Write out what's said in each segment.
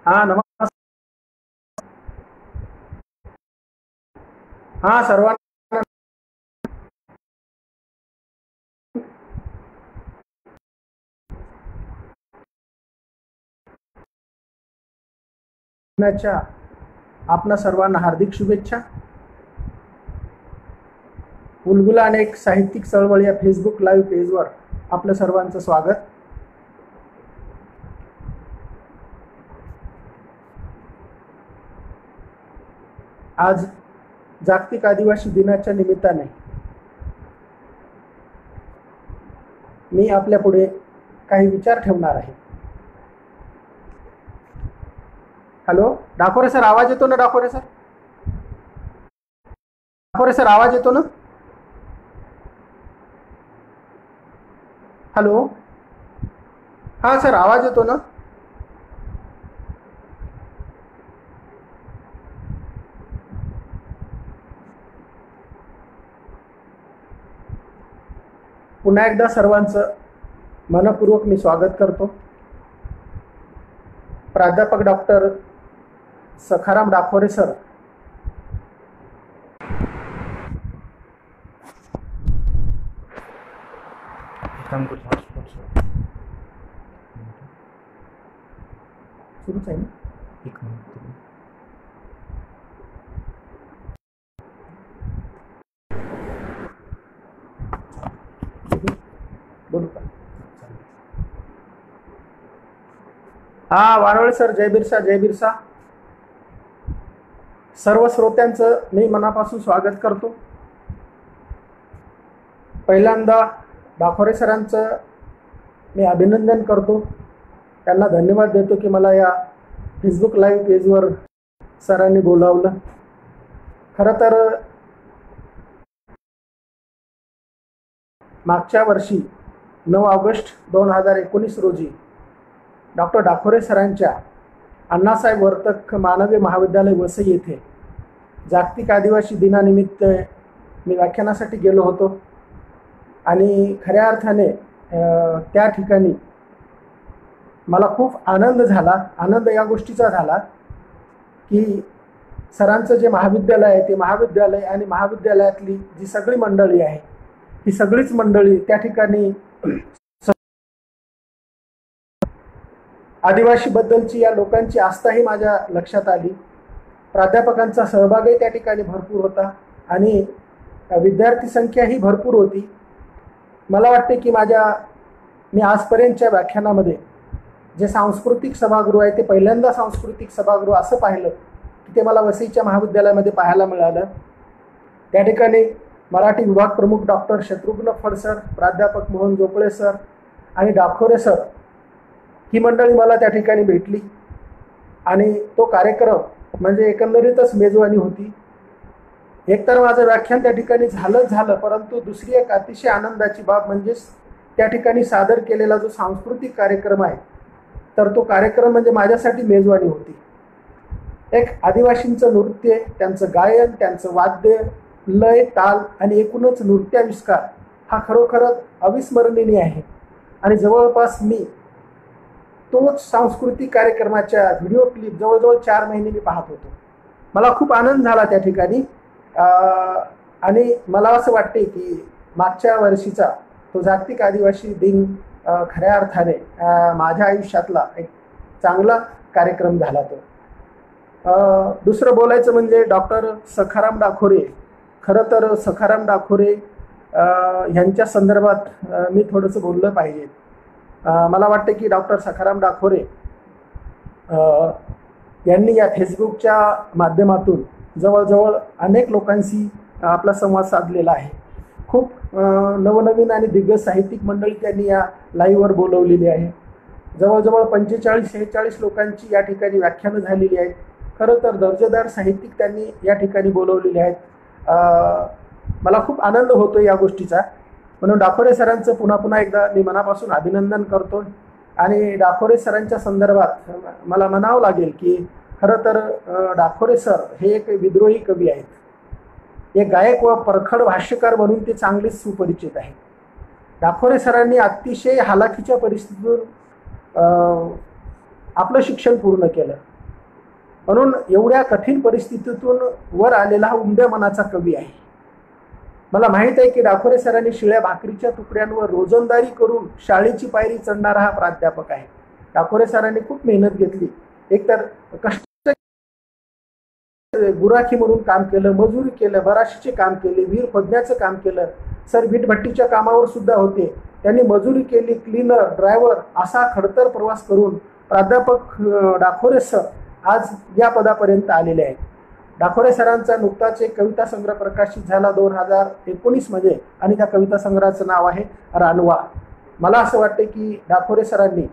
हा नमस्कार. हा सर्वांना दिनाच्या आपणा सर्वांना हार्दिक शुभेच्छा. बुलबुल आणि एक साहित्यिक चळवळ या फेसबुक लाईव्ह पेजवर आपलं सर्वांचं स्वागत. आज जागतिक आदिवासी दिनाच्या निमित्ताने मी आपल्या पुढे काही विचार ठेवणार आहे. हॅलो डाकोरे सर, आवाज येतो ना? डाकोरे सर, डाकोरे सर, आवाज येतो ना? हॅलो, हा सर, आवाज येतो ना? पुन्हा एकदा सर्वांचं मनपूर्वक मी स्वागत करतो. प्राध्यापक डॉक्टर सखाराम डाकोरे सर सुरूच आहे ना? एक मिनिट बोलू का? हा वानवळे सर, जय बिरसा, जय बिरसा. सर्व श्रोत्यांचं मी मनापासून स्वागत करतो. पहिल्यांदा डाकोरे सरांचं मी अभिनंदन करतो. त्यांना धन्यवाद देतो की मला या फेसबुक लाईव्ह पेजवर सरांनी बोलावलं. खरं तर मागच्या वर्षी 9 ऑगस्ट 2019 रोजी डॉक्टर डाकोरे सरांच्या अण्णासाहेब वर्तक मानवी महाविद्यालय वसई येथे जागतिक आदिवासी दिनानिमित्त मी व्याख्यानासाठी गेलो होतो. आणि खऱ्या अर्थाने त्या ठिकाणी मला खूप आनंद झाला. आनंद या गोष्टीचा झाला की सरांचं जे महाविद्यालय आहे ते महाविद्यालय आणि महाविद्यालयातली जी सगळी मंडळी आहे ही सगळीच मंडळी त्या ठिकाणी आदिवासीबद्दलची या लोकांची आस्थाही माझ्या लक्षात आली. प्राध्यापकांचा सहभागही त्या ठिकाणी भरपूर होता आणि विद्यार्थी संख्याही भरपूर होती. मला वाटते की मी आजपर्यंतच्या व्याख्यानामध्ये जे सांस्कृतिक सभागृह आहे ते पहिल्यांदा सांस्कृतिक सभागृह असं पाहिलं की ते मला वसईच्या महाविद्यालयामध्ये पाहायला मिळालं. त्या ठिकाणी मराठी विभाग प्रमुख डॉक्टर शत्रुघ्न फड सर, प्राध्यापक मोहन जोपळे सर आणि डाकोरे सर ही मंडळी मला त्या ठिकाणी भेटली. आणि तो कार्यक्रम म्हणजे एकंदरीतच मेजवानी होती. एकतर माझं व्याख्यान त्या ठिकाणी झालं, परंतु दुसरी एक अतिशय आनंदाची बाब म्हणजे त्या ठिकाणी सादर केलेला जो सांस्कृतिक कार्यक्रम आहे तर तो कार्यक्रम म्हणजे माझ्यासाठी मेजवानी होती. एक आदिवासींचं नृत्य, त्यांचं गायन, त्यांचं वाद्य, लय, ताल आणि एकूणच नृत्याविष्कार हा खरोखरच अविस्मरणीय आहे. आणि जवळपास मी तोच सांस्कृतिक कार्यक्रमाच्या व्हिडिओ क्लिप जवळजवळ 4 महिने मी पाहत होतो. मला खूप आनंद झाला त्या ठिकाणी. आणि मला असं वाटते की मागच्या वर्षीचा तो जागतिक आदिवासी दिन खऱ्या अर्थाने माझ्या आयुष्यातला एक चांगला कार्यक्रम झाला. तो दुसरं बोलायचं म्हणजे डॉक्टर सखाराम डाकोरे. खरं तर सखाराम डाकोरे ह्यांच्या संदर्भात मी थोडंसं बोललं पाहिजे. मला वाटते की डॉक्टर सखाराम डाकोरे यांनी या फेसबुकच्या माध्यमातून जवळजवळ अनेक लोकांशी आपला संवाद साधलेला आहे. खूप नवनवीन आणि दिग्गज साहित्यिक मंडळी त्यांनी या लाईव्हवर बोलवलेली आहे. जवळजवळ 45-46 लोकांची या ठिकाणी व्याख्यानं झालेली आहेत. खरं तर दर्जेदार साहित्यिक त्यांनी या ठिकाणी बोलवलेले आहेत. मला खूप आनंद होतो या गोष्टीचा. म्हणून डाकोरे सरांचं पुन्हा एकदा मी मनापासून अभिनंदन करतो. आणि डाकोरे सरांच्या संदर्भात मला म्हणावं लागेल की खरं तर डाकोरे सर हे एक विद्रोही कवी आहेत. एक गायक व परखड भाष्यकार म्हणून ते चांगलेच सुपरिचित आहेत. डाकोरे सरांनी अतिशय हालाखीच्या परिस्थितीतून आपलं शिक्षण पूर्ण केलं. म्हणून एवढ्या कठीण परिस्थितीतून वर आलेला हा उमद्या मनाचा कवी आहे. मला माहित आहे की डाखोरे सरांनी शिळ्या भाकरीच्या तुकड्यांवर रोजंदारी करून शाळेची पायरी चढणारा हा प्राध्यापक आहे. डाखोरे सरांनी खूप मेहनत घेतली. एकतर कष्ट गुराखी म्हणून काम केलं, मजुरी केलं, बराशीचे काम केले, विहीर खोदण्याचं काम केलं. सर वीटभट्टीच्या कामावर सुद्धा होते. त्यांनी मजुरी केली, क्लीनर, ड्रायव्हर असा खडतर प्रवास करून प्राध्यापक डाखोरे सर आज या पदापर्यंत आलेले आहेत. डाखोरे सरांचा नुकताच एक कविता संग्रह प्रकाशित झाला 2019 मध्ये आणि त्या कविता संग्रहाचं नाव आहे रानवा. मला असं वाटतं की डाखोरे सरांनी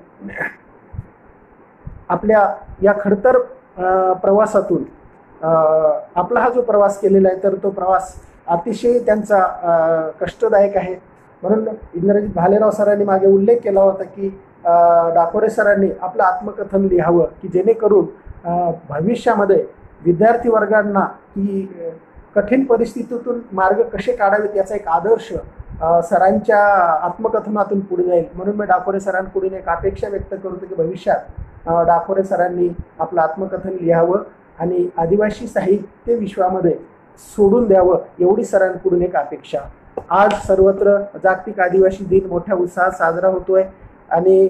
आपल्या या खडतर प्रवासातून आपला हा जो प्रवास केलेला आहे तर तो प्रवास अतिशय त्यांचा कष्टदायक आहे. म्हणून इंद्रजित भालेराव सरांनी मागे उल्लेख केला होता की डाखोरे सरांनी आपलं आत्मकथन लिहावं की जेणेकरून भविष्यामध्ये विद्यार्थी वर्गांना की कठीण परिस्थितीतून मार्ग कसे काढावेत याचा एक आदर्श सरांच्या आत्मकथनातून पुढे जाईल. म्हणून मी डाखोरे सरांकडून एक अपेक्षा व्यक्त करतो की भविष्यात डाखोरे सरांनी आपलं आत्मकथन लिहावं आणि आदिवासी साहित्य विश्वामध्ये सोडून द्यावं एवढी सरांकडून एक अपेक्षा. आज सर्वत्र जागतिक आदिवासी दिन मोठ्या उत्साहात साजरा होतोय आणि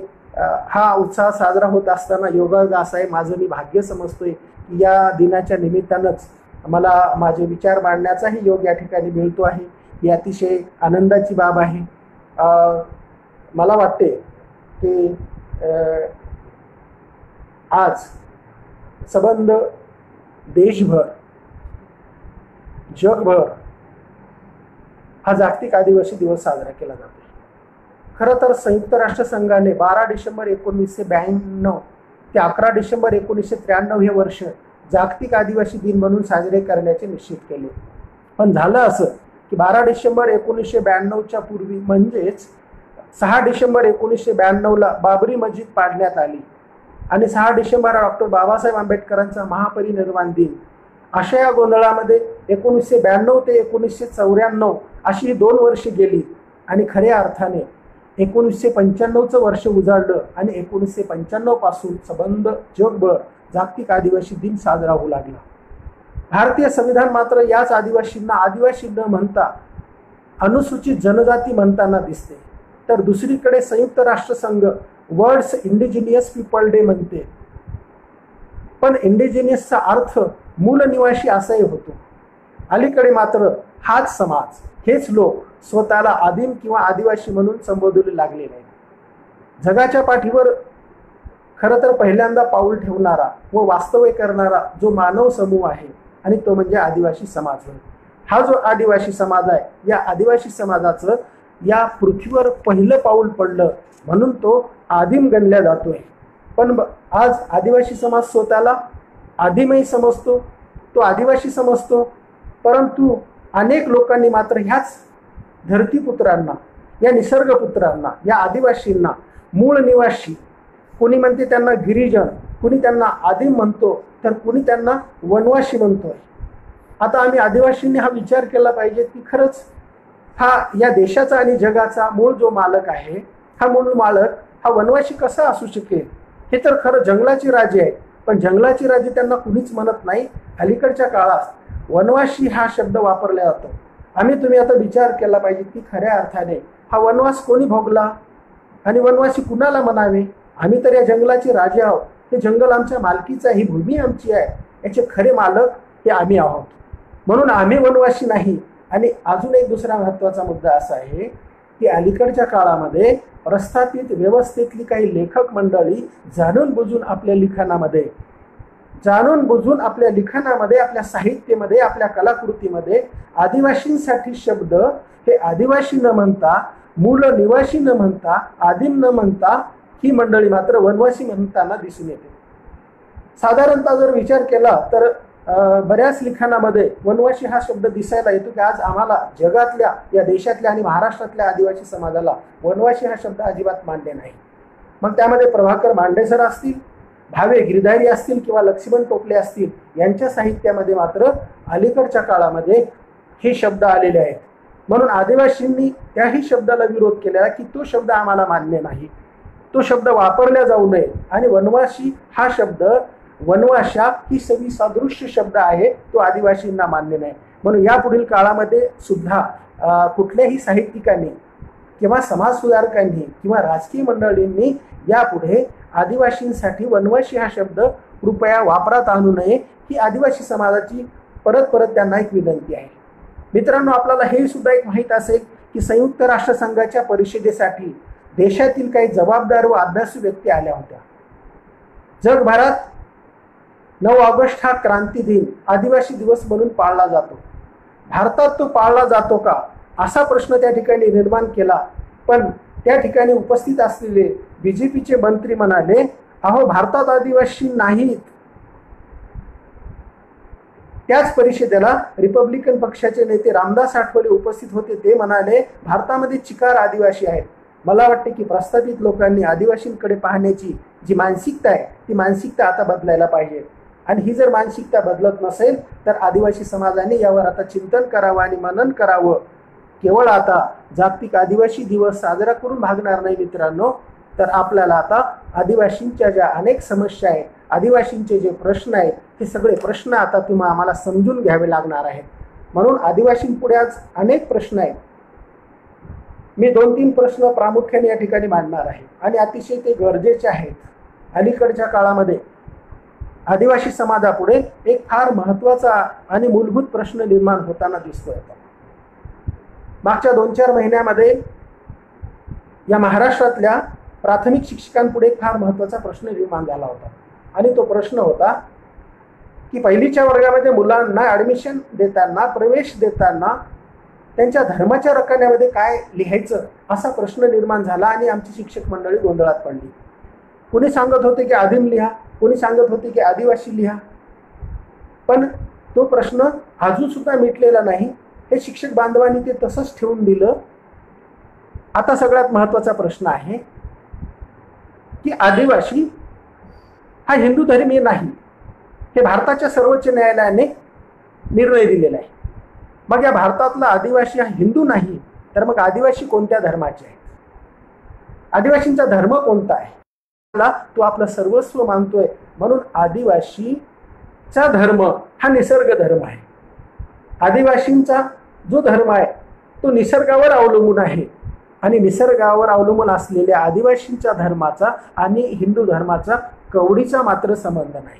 हा उत्साह साजरा होत असताना योगायोग असा आहे, माझं मी भाग्य समजतोय की या दिनाच्या निमित्तानंच मला माझे विचार मांडण्याचाही योग या ठिकाणी मिळतो आहे. ही अतिशय आनंदाची बाब आहे. मला वाटते की आज संबंध देशभर जगभर हा जागतिक आदिवासी दिवस साजरा केला जातो. खरं तर संयुक्त राष्ट्रसंघाने 12 डिसेंबर 1992 ते 11 डिसेंबर 1993 हे वर्ष जागतिक आदिवासी दिन म्हणून साजरे करण्याचे निश्चित केले. पण झालं असं की 12 डिसेंबर 1992च्या पूर्वी म्हणजेच 6 डिसेंबर 1992ला बाबरी मस्जिद पाडण्यात आली आणि 6 डिसेंबर डॉक्टर बाबासाहेब आंबेडकरांचा महापरिनिर्वाण दिन. अशा या गोंधळामध्ये 1992 ते 1994 अशी ही 2 वर्षे गेली आणि खऱ्या अर्थाने 1995चं वर्ष उजाडलं आणि 1995 पासून संबंध जगभर जागतिक आदिवासी दिन साजरा होऊ लागला. भारतीय संविधान मात्र याच आदिवासींना आदिवासी न म्हणता अनुसूचित जनजाती म्हणताना दिसते. तर दुसरीकडे संयुक्त राष्ट्रसंघ वर्ल्ड्स इंडिजिनियस पीपल डे म्हणते. पण इंडिजिनियसचा अर्थ मूल निवासी असाही होतो. अलीकडे मात्र हाच समाज, हेच लोक स्वतःला आदिम किंवा आदिवासी म्हणून संबोधले लागलेले आहेत. जगाच्या पाठीवर खरं तर पहिल्यांदा पाऊल ठेवणारा व वास्तव्य करणारा जो मानव समूह आहे आणि तो म्हणजे आदिवासी समाज. हा जो आदिवासी समाज आहे या आदिवासी समाजाचं या पृथ्वीवर पहिलं पाऊल पडलं म्हणून तो आदिम गणला जातोय. पण आज आदिवासी समाज स्वतःला आदिमही समजतो, तो आदिवासी समजतो. परंतु अनेक लोकांनी मात्र ह्याच धरतीपुत्रांना, या निसर्गपुत्रांना, या आदिवासींना मूळ निवासी, कोणी म्हणते त्यांना गिरिजन, कुणी त्यांना आदिम म्हणतो तर कुणी त्यांना वनवासी म्हणतोय. आता आम्ही आदिवासींनी हा विचार केला पाहिजे की खरंच हा या देशाचा आणि जगाचा मूळ जो मालक आहे, हा मूळ मालक हा वनवासी कसा असू शकेल. हे तर खरं जंगलाची राजे आहे, पण जंगलाची राजे त्यांना कुणीच म्हणत नाही. अलीकडच्या काळात वनवासी हा शब्द वापरला जातो. तुम्ही आता विचार केला पाहिजे की खऱ्या अर्थाने हा वनवास कोणी भोगला आणि वनवासी कुणाला म्हणावे. आम्ही तर या जंगलाचे राजे आहोत, हे जंगल आमच्या मालकीचं आहे, ही भूमी आमची आहे, याचे खरे मालक हे आम्ही आहोत. म्हणून आम्ही वनवासी नाही. आणि अजून एक दुसरा महत्त्वाचा मुद्दा असा आहे की अलीकडच्या काळामध्ये प्रस्थापित व्यवस्थेतली काही लेखक मंडळी जाणून बुजून आपल्या लिखाणामध्ये, आपल्या साहित्यामध्ये, आपल्या कलाकृतीमध्ये आदिवासींसाठी शब्द हे आदिवासी न म्हणता, मूळ निवासी न म्हणता, आदिम न म्हणता ही मंडळी मात्र वनवासी म्हणताना दिसून येते. साधारणतः जर विचार केला तर बऱ्याच लिखाणामध्ये वनवासी हा शब्द दिसायला येतो की आज आम्हाला जगातल्या, या देशातल्या आणि महाराष्ट्रातल्या आदिवासी समाजाला वनवासी हा शब्द अजिबात मान्य नाही. मग त्यामध्ये प्रभाकर मांडेसर असतील, भावे गिरधारी असतील किंवा लक्ष्मण टोपले असतील, यांच्या साहित्यामध्ये मात्र अलीकडच्या काळामध्ये हे शब्द आलेले आहेत. म्हणून आदिवासींनी त्याही शब्दाला विरोध केला की तो शब्द आम्हाला मान्य नाही, तो शब्द वापरला जाऊ नये आणि वनवासी हा शब्द वनवाशा ही सगळी सादृश्य शब्द आहे तो आदिवासींना मान्य नाही. म्हणून यापुढील काळामध्ये सुद्धा कुठल्याही साहित्यिकांनी किंवा समाजसुधारकांनी किंवा राजकीय मंडळींनी यापुढे आदिवासींसाठी वनवासी हा शब्द कृपया वापरात आणू नये ही आदिवासी समाजाची परत परत त्यांना एक विनंती आहे. मित्रांनो, आपल्याला हे सुद्धा एक माहीत असेल की संयुक्त राष्ट्रसंघाच्या परिषदेसाठी देशातील काही जबाबदार व अभ्यासू व्यक्ती आल्या होत्या. जगभरात 9 ऑगस्ट हा क्रांती दिन आदिवासी दिवस म्हणून पाळला जातो. भारतात तो पाळला जातो का असा प्रश्न त्या ठिकाणी निर्माण केला. पण त्या ठिकाणी उपस्थित असलेले बीजेपीचे मंत्री म्हणाले, अहो भारतात आदिवासी नाहीत. त्याच परिषदेला रिपब्लिकन पक्षाचे नेते रामदास आठवले उपस्थित होते. ते म्हणाले, भारतामध्ये चिकार आदिवासी आहेत. मला वाटते की प्रस्थापित लोकांनी आदिवासींकडे पाहण्याची जी मानसिकता आहे ती मानसिकता आता बदलायला पाहिजे. आणि ही जर मानसिकता बदलत नसेल तर आदिवासी समाजाने यावर आता चिंतन करावं आणि मनन करावं. केवळ आता जागतिक आदिवासी दिवस साजरा करून भागणार नाही मित्रांनो, तर आपल्याला आता आदिवासींच्या ज्या अनेक समस्या आहेत, आदिवासींचे जे प्रश्न आहेत, हे सगळे प्रश्न आता आम्हाला समजून घ्यावे लागणार आहेत. म्हणून आदिवासींपुढे आज अनेक प्रश्न आहेत. मी 2-3 प्रश्न प्रामुख्याने या ठिकाणी मांडणार आहे आणि अतिशय ते गरजेचे आहेत. अलीकडच्या काळामध्ये आदिवासी समाजापुढे एक फार महत्त्वाचा आणि मूलभूत प्रश्न निर्माण होताना दिसतोय. मागच्या 2-4 महिन्यामध्ये या महाराष्ट्रातल्या प्राथमिक शिक्षकांपुढे एक फार महत्त्वाचा प्रश्न निर्माण झाला होता. आणि तो प्रश्न होता की पहिलीच्या वर्गामध्ये मुलांना ॲडमिशन देताना, प्रवेश देताना त्यांच्या धर्माच्या रकान्यामध्ये काय लिहायचं असा प्रश्न निर्माण झाला आणि आमची शिक्षक मंडळी गोंधळात पडली. कोणी सांगत होते की आदिम लिहा, कोणी सांगत होते की आदिवासी लिहा. पण तो प्रश्न अजून सुद्धा मिटलेला नाही. हे शिक्षक बांधवांनी ते तसंच ठेवून दिलं. आता सगळ्यात महत्त्वाचा प्रश्न आहे की आदिवासी हा हिंदू धर्मीय नाही, हे भारताच्या सर्वोच्च न्यायालयाने निर्णय दिलेला आहे. मग या भारतातला आदिवासी हा हिंदू नाही तर मग आदिवासी कोणत्या धर्माचे आहेत? आदिवासींचा धर्म कोणता आहे? तो आपलं सर्वस्व मानतोय. म्हणून आदिवासीचा धर्म हा निसर्ग धर्म आहे. आदिवासींचा जो धर्म आहे तो निसर्गावर अवलंबून आहे आणि निसर्गावर अवलंबून असलेल्या आदिवासींच्या धर्माचा आणि हिंदू धर्माचा कवडीचा मात्र संबंध नाही.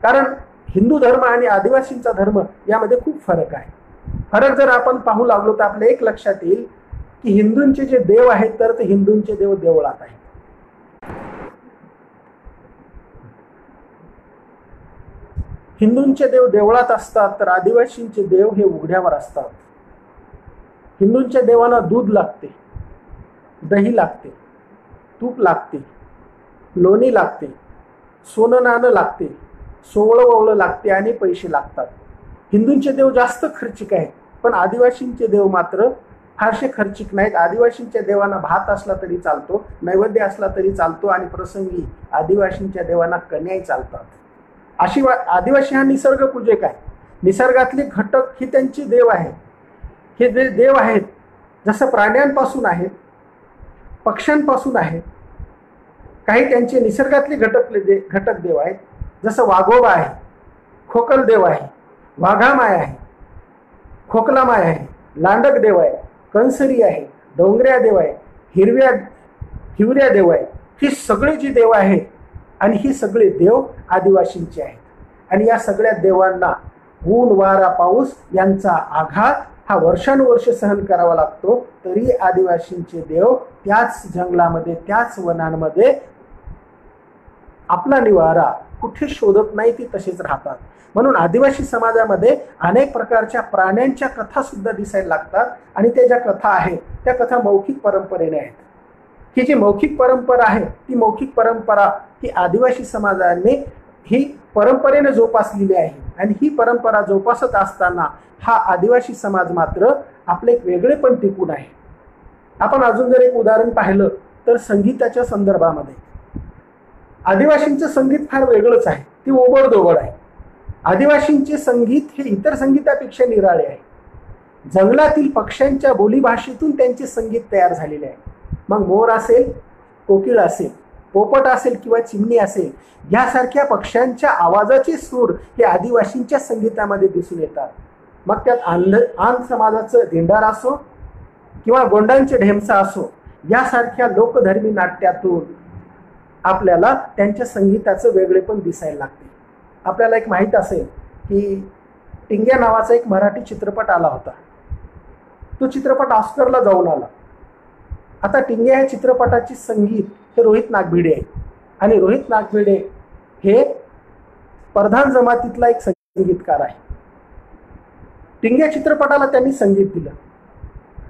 कारण हिंदू धर्म आणि आदिवासींचा धर्म यामध्ये खूप फरक आहे. फरक जर आपण पाहू लागलो तर आपल्या एक लक्षात येईल की हिंदूंचे जे देव आहेत तर ते हिंदूंचे देव देवळात आहेत. हिंदूंचे देव देवळात असतात तर आदिवासींचे देव हे उघड्यावर असतात. हिंदूंच्या देवांना दूध लागते, दही लागते, तूप लागते, लोणी लागते, सोनं नाणं लागते, सोवळं ववळं लागते आणि पैसे लागतात. हिंदूंचे देव जास्त खर्चिक आहेत पण आदिवासींचे देव मात्र फारसे खर्चिक नाहीत. आदिवासींच्या देवांना भात असला तरी चालतो, नैवेद्य असला तरी चालतो आणि प्रसंगी आदिवासींच्या देवांना कन्याही चालतात. अशी आदिवासी हा निसर्ग पूजक आहे. निसर्गातले घटक ही त्यांची देव आहेत. हे जे देव आहेत जसं प्राण्यांपासून आहेत, पक्ष्यांपासून आहेत, काही त्यांचे निसर्गातले घटक देव आहेत. जसं वाघोबा आहे, खोकल देव आहे, वाघामाय आहे, खोकलामाय आहे, लांडक देव आहे, कंसरी आहे, डोंगऱ्या देव आहे, हिवऱ्या देव आहे. ही सगळी जी देव आहेत आणि ही सगळे देव आदिवासींचे आहेत. आणि या सगळ्या देवांना ऊन वारा पाऊस यांचा आघात हा वर्षानुवर्ष सहन करावा लागतो. तरी आदिवासींचे देव त्याच जंगलामध्ये, त्याच वनांमध्ये आपला निवारा कुठे शोधत नाही, ती तसेच राहतात. म्हणून आदिवासी समाजामध्ये अनेक प्रकारच्या प्राण्यांच्या कथा सुद्धा दिसायला लागतात आणि त्या ज्या कथा आहेत त्या कथा मौखिक परंपरेने आहेत. ही जी मौखिक परंपरा आहे ती मौखिक परंपरा ही आदिवासी समाजाने ही परंपरेने जोपासलेली आहे. आणि ही परंपरा जोपासत असताना हा आदिवासी समाज मात्र आपले एक वेगळेपण टिकून आहे. आपण अजून जर एक उदाहरण पाहिलं तर संगीताच्या संदर्भामध्ये आदिवासींचं संगीत फार वेगळंच आहे. ती ओबडधोबड आहे. आदिवासींचे संगीत हे इतर संगीतापेक्षा निराळे आहे. जंगलातील पक्ष्यांच्या बोलीभाषेतून त्यांचे संगीत तयार झालेले आहे. मग मोर असेल, कोकिळ असेल, पोपट असेल किंवा चिमणी असेल, यासारख्या पक्ष्यांच्या आवाजाचे सूर हे आदिवासींच्या संगीतामध्ये दिसून येतात. मग त्यात आंध समाजाचं दिंडार असो किंवा गोंडांचे ढेमसा असो, यासारख्या लोकधर्मी नाट्यातून आपल्याला त्यांच्या संगीताचं वेगळेपण दिसायला लागते. आपल्याला एक माहीत असेल की टिंग्या नावाचा एक मराठी चित्रपट आला होता. तो चित्रपट ऑस्करला जाऊन आला. आता टिंग्या या चित्रपटाची संगीत हे रोहित नागभिडे आहे आणि रोहित नागभिडे हे प्रधान जमातीतला एक संगीतकार आहे. टिंग्या चित्रपटाला त्यांनी संगीत दिलं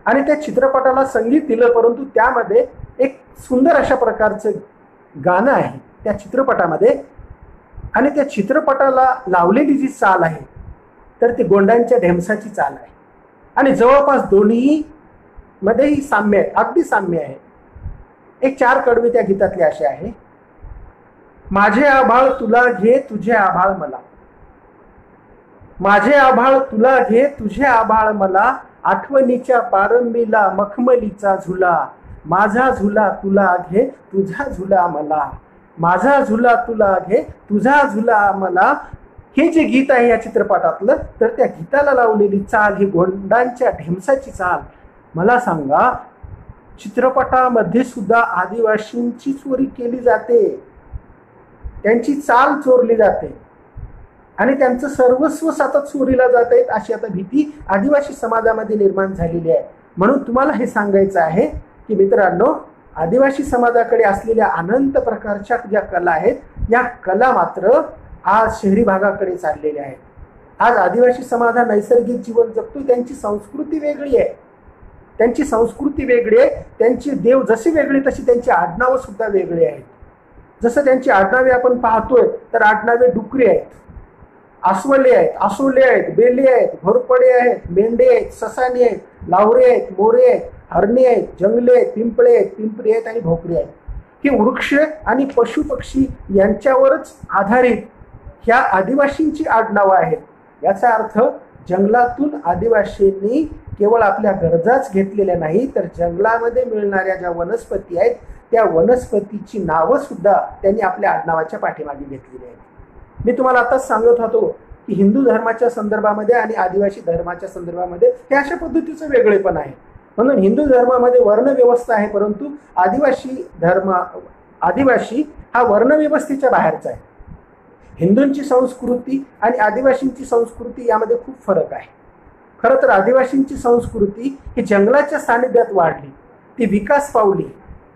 आणि त्या चित्रपटाला संगीत दिलं, परंतु त्यामध्ये एक सुंदर अशा प्रकारचं गाणं आहे त्या चित्रपटामध्ये आणि त्या चित्रपटाला लावलेली जी चाल आहे तर ती गोंडांच्या ढेमसाची चाल आहे आणि जवळपास दोन्ही मध्येही साम्य आहे, अगदी साम्य आहे. एक 4 कडवे त्या गीतातले असे आहे. माझे आभाळ तुला घे तुझे आभाळ मला, माझे आभाळ तुला घे तुझे आभाळ मला, आठवणीच्या पारंबीला मखमलीचा झुला, माझा झुला तुला घे तुझा झुला मला, माझा झुला तुला घे तुझा झुला मला. हे जे गीत आहे या चित्रपटातलं, तर त्या गीताला लावलेली चाल ही गोंडांच्या ढेमसाची चाल. मला सांगा, चित्रपटामध्ये सुद्धा आदिवासींची चोरी केली जाते, त्यांची चाल चोरली जाते आणि त्यांचं सर्वस्व सतत चोरीला जात आहेत अशी आता भीती आदिवासी समाजामध्ये निर्माण झालेली आहे. म्हणून तुम्हाला हे सांगायचं आहे की मित्रांनो, आदिवासी समाजाकडे असलेल्या अनंत प्रकारच्या ज्या कला आहेत, या कला मात्र आज शहरी भागाकडे चाललेल्या आहेत. आज आदिवासी समाज हा नैसर्गिक जीवन जगतो, त्यांची संस्कृती वेगळी आहे, त्यांची संस्कृती वेगळी आहे, त्यांची देव जशी वेगळी तशी त्यांची आडनावं सुद्धा वेगळी आहेत. जसं त्यांची आडनावे आपण पाहतोय तर आडनावे डुकरी आहेत, आसवले आहेत, आसोले आहेत, बेले आहेत, घोरपडे आहेत, मेंढे आहेत, ससाने आहेत, लावरे आहेत, मोरे आहेत, हरणे आहेत, जंगले आहेत, पिंपळे आहेत, पिंपरी आहेत आणि भोकरी आहेत. ही वृक्ष आणि पशु पक्षी यांच्यावरच आधारित ह्या आदिवासींची आडनावं आहेत. याचा अर्थ जंगलातून आदिवासींनी केवळ आपल्या गरजाच घेतलेल्या नाही, तर जंगलामध्ये मिळणाऱ्या ज्या वनस्पती आहेत त्या वनस्पतीची नावं सुद्धा त्यांनी आपल्या आडनावाच्या पाठीमागे घेतलेली आहेत. मी तुम्हाला आताच सांगत होतो की हिंदू धर्माच्या संदर्भामध्ये आणि आदिवासी धर्माच्या संदर्भामध्ये हे अशा पद्धतीचं वेगळेपण आहे. म्हणून हिंदू धर्मामध्ये वर्णव्यवस्था आहे, परंतु आदिवासी हा वर्णव्यवस्थेच्या बाहेरचा आहे. हिंदूंची संस्कृती आणि आदिवासींची संस्कृती यामध्ये खूप फरक आहे. खरं तर आदिवासींची संस्कृती ही जंगलाच्या सानिध्यात वाढली, ती विकास पावली.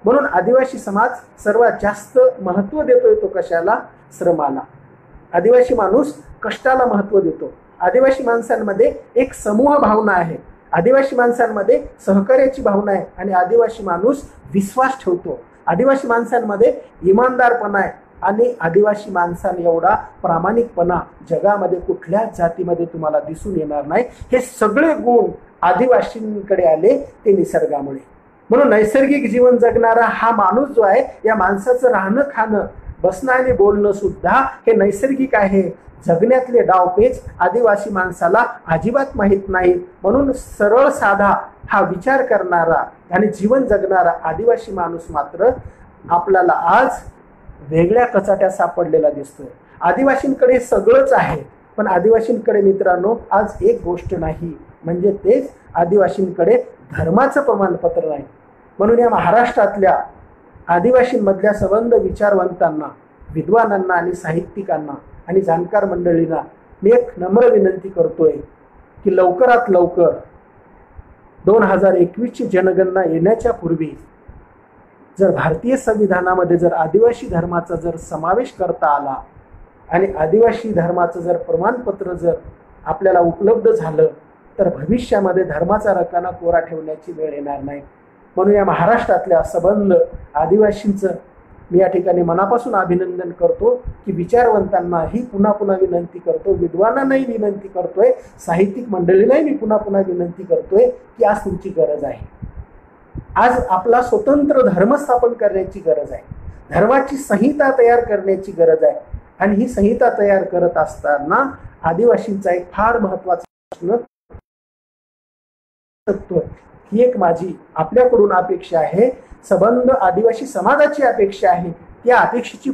म्हणून आदिवासी समाज सर्वात जास्त महत्त्व देतोय तो कशाला? श्रमाला. आदिवासी माणूस कष्टाला महत्त्व देतो. आदिवासी माणसांमध्ये एक समूह भावना आहे, आदिवासी माणसांमध्ये सहकार्याची भावना आहे आणि आदिवासी माणूस विश्वास ठेवतो. आदिवासी माणसांमध्ये इमानदारपणा आहे आणि आदिवासी माणसांनी एवढा प्रामाणिकपणा जगामध्ये कुठल्याच जातीमध्ये तुम्हाला दिसून येणार नाही. हे सगळे गुण आदिवासींकडे आले ते निसर्गामुळे. म्हणून नैसर्गिक जीवन जगणारा हा माणूस जो आहे, या माणसाचं राहणं खाणं बसणं आणि बोलणं सुद्धा हे नैसर्गिक आहे. जगण्यातले डावपेच आदिवासी माणसाला अजिबात माहीत नाही. म्हणून सरळ साधा हा विचार करणारा आणि जीवन जगणारा आदिवासी माणूस मात्र आपल्याला आज वेगळ्या कचाट्यात सापडलेला दिसतोय. आदिवासींकडे सगळंच आहे, पण आदिवासींकडे मित्रांनो आज एक गोष्ट नाही, म्हणजे तेच आदिवासींकडे धर्माचं प्रमाणपत्र नाही. म्हणून या महाराष्ट्रातल्या आदिवासींमधल्या संबंध विचारवंतांना, विद्वानांना आणि साहित्यिकांना आणि जाणकार मंडळींना मी एक नम्र विनंती करतोय की लवकरात लवकर 2021ची जनगणना येण्याच्या पूर्वी जर भारतीय संविधानामध्ये जर आदिवासी धर्माचा जर समावेश करता आला आणि आदिवासी धर्माचं जर प्रमाणपत्र जर आपल्याला उपलब्ध झालं तर भविष्यामध्ये धर्माचा रकाना कोरा ठेवण्याची वेळ येणार नाही. म्हणून या महाराष्ट्रातल्या संबंध आदिवासींचं मी या ठिकाणी मनापासून अभिनंदन करतो की विचारवंतांनाही पुन्हा पुन्हा विनंती करतो, विद्वानांनाही विनंती करतोय, साहित्यिक मंडळीलाही मी पुन्हा पुन्हा विनंती करतोय की आज तुमची गरज आहे. आज आपला स्वतंत्र धर्म स्थापन करण्याची गरज आहे, धर्माची संहिता तयार करण्याची गरज आहे. आणि ही संहिता तयार करत असताना आदिवासींचा एक फार महत्त्वाचा प्रश्न ही एक माझी आपल्याकडून अपेक्षा आहे, संबंध आदिवासी समाजाची अपेक्षा आहे या अपेक्षेची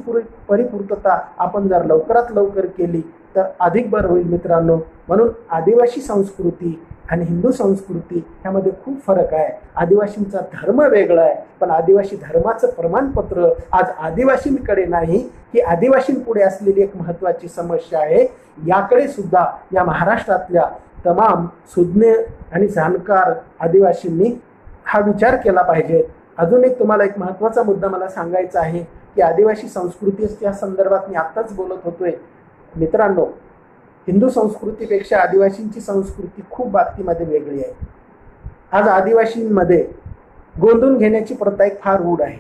परिपूर्तता आपण जर लवकरात लवकर केली तर अधिक बरं होईल मित्रांनो. म्हणून आदिवासी संस्कृती आणि हिंदू संस्कृती ह्यामध्ये खूप फरक आहे. आदिवासींचा धर्म वेगळा आहे, पण आदिवासी धर्माचं प्रमाणपत्र आज आदिवासींकडे नाही, ही आदिवासींपुढे असलेली एक महत्त्वाची समस्या आहे. याकडे सुद्धा या महाराष्ट्रातल्या तमाम सुज्ञ आणि जाणकार आदिवासींनी हा विचार केला पाहिजे. अजून एक तुम्हाला एक महत्त्वाचा मुद्दा मला सांगायचा आहे की आदिवासी संस्कृतीच्या संदर्भात मी आत्ताच बोलत होतोय. मित्रांनो, हिंदू संस्कृतीपेक्षा आदिवासींची संस्कृती खूप बाबतीमध्ये वेगळी आहे. आज आदिवासींमध्ये गोंधून घेण्याची प्रथा एक फार रूढ आहे,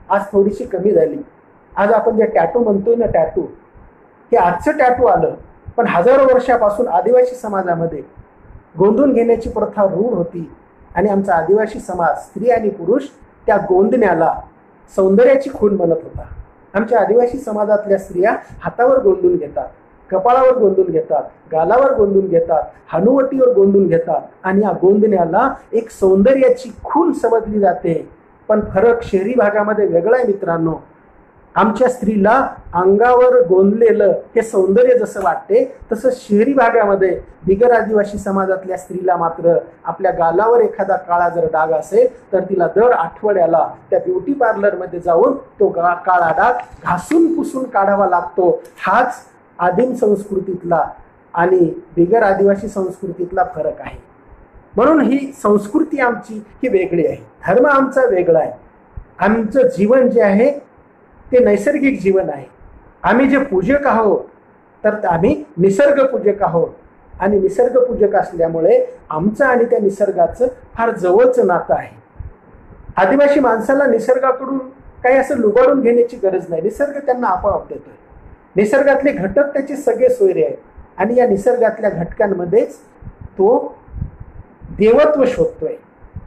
आज थोडीशी कमी झाली. आज आपण जे टॅटू म्हणतोय ना, टॅटू, हे आजचं टॅटू आलं, पण हजारो वर्षापासून आदिवासी समाजामध्ये गोंधून घेण्याची प्रथा रूढ होती. आणि आमचा आदिवासी समाज, स्त्री आणि पुरुष, त्या गोंदण्याला सौंदर्याची खूण म्हणत होता. आमच्या आदिवासी समाजातल्या स्त्रिया हातावर गोंधून घेतात, कपाळावर गोंधून घेतात, गालावर गोंधून घेतात, हनुवटीवर गोंधून घेतात आणि या गोंधण्याला एक सौंदर्याची खूण समजली जाते. पण फरक शहरी भागामध्ये वेगळा आहे मित्रांनो. आमच्या स्त्रीला अंगावर गोंधलेलं हे सौंदर्य जसं वाटते, तसं शहरी भागामध्ये बिगर आदिवासी समाजातल्या स्त्रीला मात्र आपल्या गालावर एखादा काळा जर डाग असेल तर तिला दर आठवड्याला त्या ब्युटी पार्लरमध्ये जाऊन तो काळा डाग घासून पुसून काढावा लागतो. हाच आदिम संस्कृतीतला आणि बिगर आदिवासी संस्कृतीतला फरक आहे. म्हणून ही संस्कृती आमची ही वेगळी आहे, धर्म आमचा वेगळा आहे. आमचं जीवन जे आहे ते नैसर्गिक जीवन आहे. आम्ही जे पूजक आहोत तर आम्ही निसर्ग पूजक आहोत आणि निसर्ग पूजक असल्यामुळे आमचं आणि त्या निसर्गाचं फार जवळचं नातं आहे. आदिवासी माणसाला निसर्गाकडून काही असं लुबाडून घेण्याची गरज नाही. निसर्ग त्यांना आपोआप देतोय. निसर्गातले घटक त्याचे सगळे सोयरे आहेत आणि या निसर्गातल्या घटकांमध्येच तो देवत्व शोधतोय.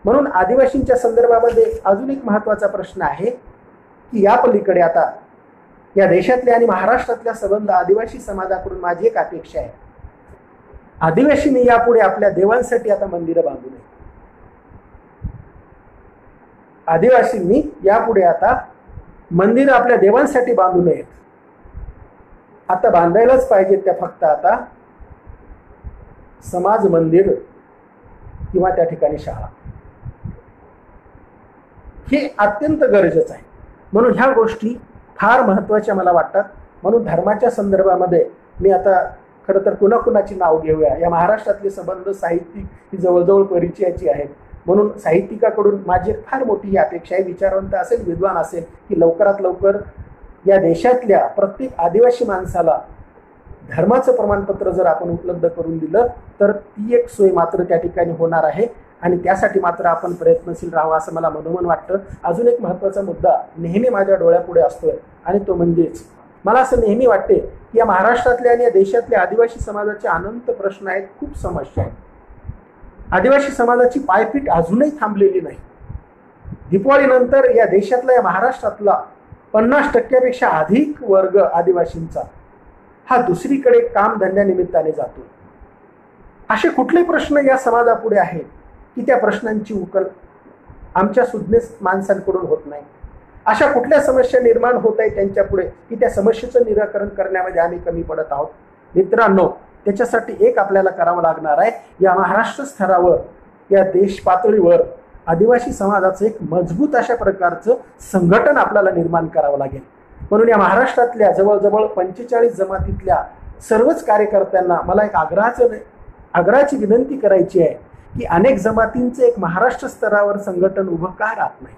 म्हणून आदिवासींच्या संदर्भामध्ये अजून एक महत्त्वाचा प्रश्न आहे की या पलीकडे आता या देशातल्या आणि महाराष्ट्रातल्या संबंध आदिवासी समाजाकडून माझी एक अपेक्षा आहे, आदिवासींनी यापुढे आपल्या देवांसाठी आता मंदिरं बांधू नये. आदिवासींनी यापुढे आता मंदिरं आपल्या देवांसाठी बांधू नयेत. आता बांधायलाच पाहिजेत त्या फक्त आता समाज मंदिर किंवा त्या ठिकाणी शाळा. हे अत्यंत गरजेचं आहे. म्हणून ह्या गोष्टी फार महत्त्वाच्या मला वाटतात. म्हणून धर्माच्या संदर्भामध्ये मी आता खरं तर कुणाकुणाची नाव घेऊया. या महाराष्ट्रातले संबंध साहित्यिक ही जवळजवळ परिचयाची आहेत. म्हणून साहित्यिकाकडून माझी फार मोठी ही अपेक्षा आहे, विचारवंत असेल, विद्वान असेल, की लवकरात लवकर या देशातल्या प्रत्येक आदिवासी माणसाला धर्माचं प्रमाणपत्र जर आपण उपलब्ध करून दिलं तर ती एक सोय मात्र त्या ठिकाणी होणार आहे आणि त्यासाठी मात्र आपण प्रयत्नशील राहावं असं मला मनोमन वाटतं. अजून एक महत्त्वाचा मुद्दा नेहमी माझ्या डोळ्यापुढे असतोय आणि तो म्हणजेच मला असं नेहमी वाटते की या महाराष्ट्रातल्या आणि या देशातल्या आदिवासी समाजाचे अनंत प्रश्न आहेत, खूप समस्या आहेत. आदिवासी समाजाची पायपीट अजूनही थांबलेली नाही. दिवाळीनंतर या देशातला, या महाराष्ट्रातला 50% अधिक वर्ग आदिवासींचा हा दुसरीकडे कामधंद्यानिमित्ताने जातो. असे कुठले प्रश्न या समाजापुढे आहेत की त्या प्रश्नांची उकल आमच्या सुज्ञ माणसांकडून होत नाही. अशा कुठल्या समस्या निर्माण होत आहेत त्यांच्यापुढे की त्या समस्येचं निराकरण करण्यामध्ये आम्ही कमी पडत आहोत. मित्रांनो, त्याच्यासाठी एक आपल्याला करावं लागणार आहे, या महाराष्ट्र स्तरावर, या देश पातळीवर आदिवासी समाजाचं एक मजबूत अशा प्रकारचं संघटन आपल्याला निर्माण करावं लागेल. म्हणून या महाराष्ट्रातल्या जवळजवळ 45 जमातीतल्या सर्वच कार्यकर्त्यांना मला एक आग्रहाची विनंती करायची आहे की अनेक जमातींचं एक महाराष्ट्र स्तरावर संघटन उभं का राहत नाही.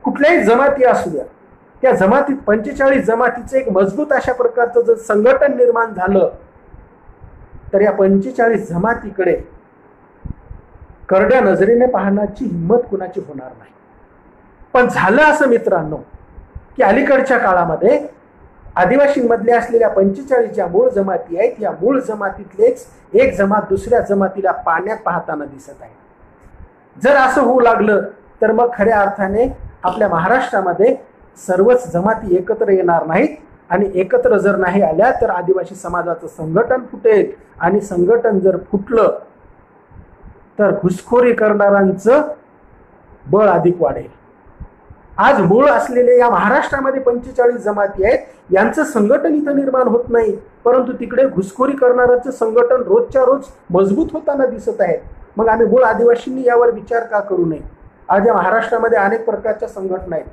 कुठल्याही जमाती असू द्या, त्या जमातीत 45 जमातीचं एक मजबूत अशा प्रकारचं जर संघटन निर्माण झालं तर या 45 जमातीकडे करड्या नजरेने पाहण्याची हिंमत कुणाची होणार नाही. पण झालं असं मित्रांनो की अलीकडच्या काळामध्ये आदिवासींमधले असलेल्या 45 ज्या मूळ जमाती आहेत, या मूळ जमातीतलेच एक जमात दुसऱ्या जमातीला पाण्यात पाहताना दिसत आहे. जर असं होऊ लागलं तर मग खऱ्या अर्थाने आपल्या महाराष्ट्रामध्ये सर्वच जमाती एकत्र येणार नाहीत आणि एकत्र जर नाही आल्या तर आदिवासी समाजाचं संघटन फुटेल आणि संघटन जर फुटलं तर घुसखोरी करणाऱ्यांचं बळ अधिक वाढेल. आज मूळ असलेले या महाराष्ट्रामध्ये 45 जमाती आहेत, यांचं संघटन इथं निर्माण होत नाही, परंतु तिकडे घुसखोरी करणाऱ्याचं संघटन रोजच्या रोज मजबूत होताना दिसत आहे. मग आम्ही मूळ आदिवासींनी यावर विचार का करू नये? आज या महाराष्ट्रामध्ये अनेक प्रकारच्या संघटना आहेत.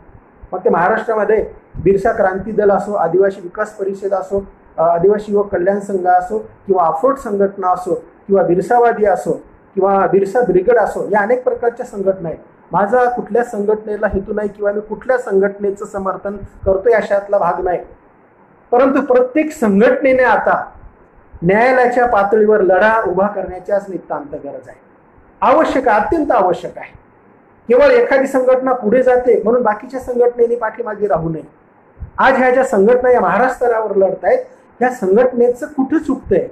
मग ते महाराष्ट्रामध्ये बिरसा क्रांती दल असो, आदिवासी विकास परिषद असो, आदिवासी युवक कल्याण संघ असो, किंवा अफोट संघटना असो, किंवा बिरसावादी असो, किंवा बिरसा ब्रिगेड असो, या अनेक प्रकारच्या संघटना आहेत. माझा कुठल्या संघटनेला हेतू नाही किंवा मी कुठल्या संघटनेचं समर्थन करतोय अशातला भाग नाही. परंतु प्रत्येक संघटनेने आता न्यायालयाच्या पातळीवर लढा उभा करण्याच्याच नितांत गरज आहे. आवश्यक आहे, अत्यंत आवश्यक आहे. केवळ एखादी संघटना पुढे जाते म्हणून बाकीच्या संघटनेने पाठीमागे राहू नये. आज ह्या ज्या संघटना या महाराष्ट्रावर लढत आहेत, ह्या संघटनेचं कुठं चुकतंय?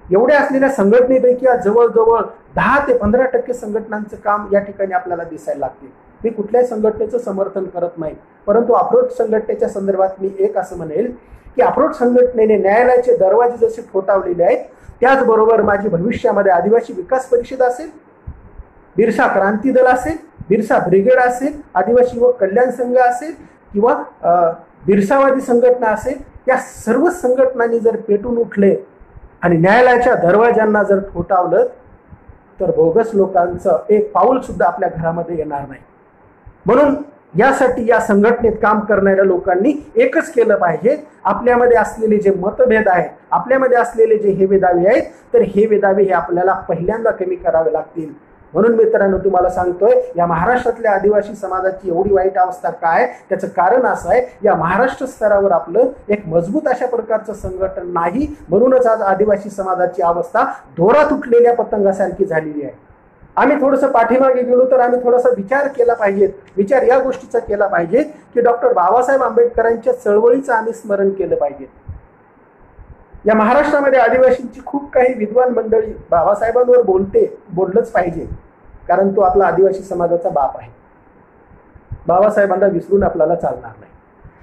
एवढ्या असलेल्या संघटनेपैकी जवळजवळ 10 ते 15% संघटनांचं काम या ठिकाणी आपल्याला दिसायला लागते. मी कुठल्याही संघटनेचं समर्थन करत नाही, परंतु अप्रोच संघटनेच्या संदर्भात मी एक असं म्हणेल की अप्रोच संघटनेने न्यायालयाचे दरवाजे जसे ठोठावलेले आहेत, त्याचबरोबर माझी भविष्यामध्ये आदिवासी विकास परिषद असेल, बिरसा क्रांती दल असेल, बिरसा ब्रिगेड असेल, आदिवासी युवक कल्याण संघ असेल, किंवा बिरसावादी संघटना असेल, या सर्व संघटनांनी जर पेटून उठले आणि न्यायालयाच्या दरवाजांना जर ठोठावलं तर बोगस लोकांचं एक पाऊल सुद्धा आपल्या घरामध्ये येणार नाही. म्हणून यासाठी या संघटनेत काम करणाऱ्या लोकांनी एकच केलं पाहिजे. आपल्यामध्ये असलेले जे मतभेद आहेत, आपल्यामध्ये असलेले जे हेवेदावे आहेत, तर हेवेदावे हे आपल्याला पहिल्यांदा कमी करावे लागतील. म्हणून मित्रांनो, तुम्हाला सांगतोय, या महाराष्ट्रातल्या आदिवासी समाजाची एवढी वाईट अवस्था काय? त्याचं कारण असं आहे, या महाराष्ट्र स्तरावर आपलं एक मजबूत अशा प्रकारचं संघटन नाही. म्हणूनच आज आदिवासी समाजाची अवस्था दोरा तुटलेल्या पतंगासारखी झालेली आहे. आम्ही थोडंसं पाठीमागे गेलो तर आम्ही थोडासा विचार केला पाहिजे. विचार या गोष्टीचा केला पाहिजे की डॉक्टर बाबासाहेब आंबेडकरांच्या चळवळीचं आम्ही स्मरण केलं पाहिजे. या महाराष्ट्रामध्ये आदिवासींची खूप काही विद्वान मंडळी बाबासाहेबांवर बोललंच पाहिजे, कारण तो आपला आदिवासी समाजाचा बाप आहे. बाबासाहेबांना विसरून आपल्याला चालणार नाही.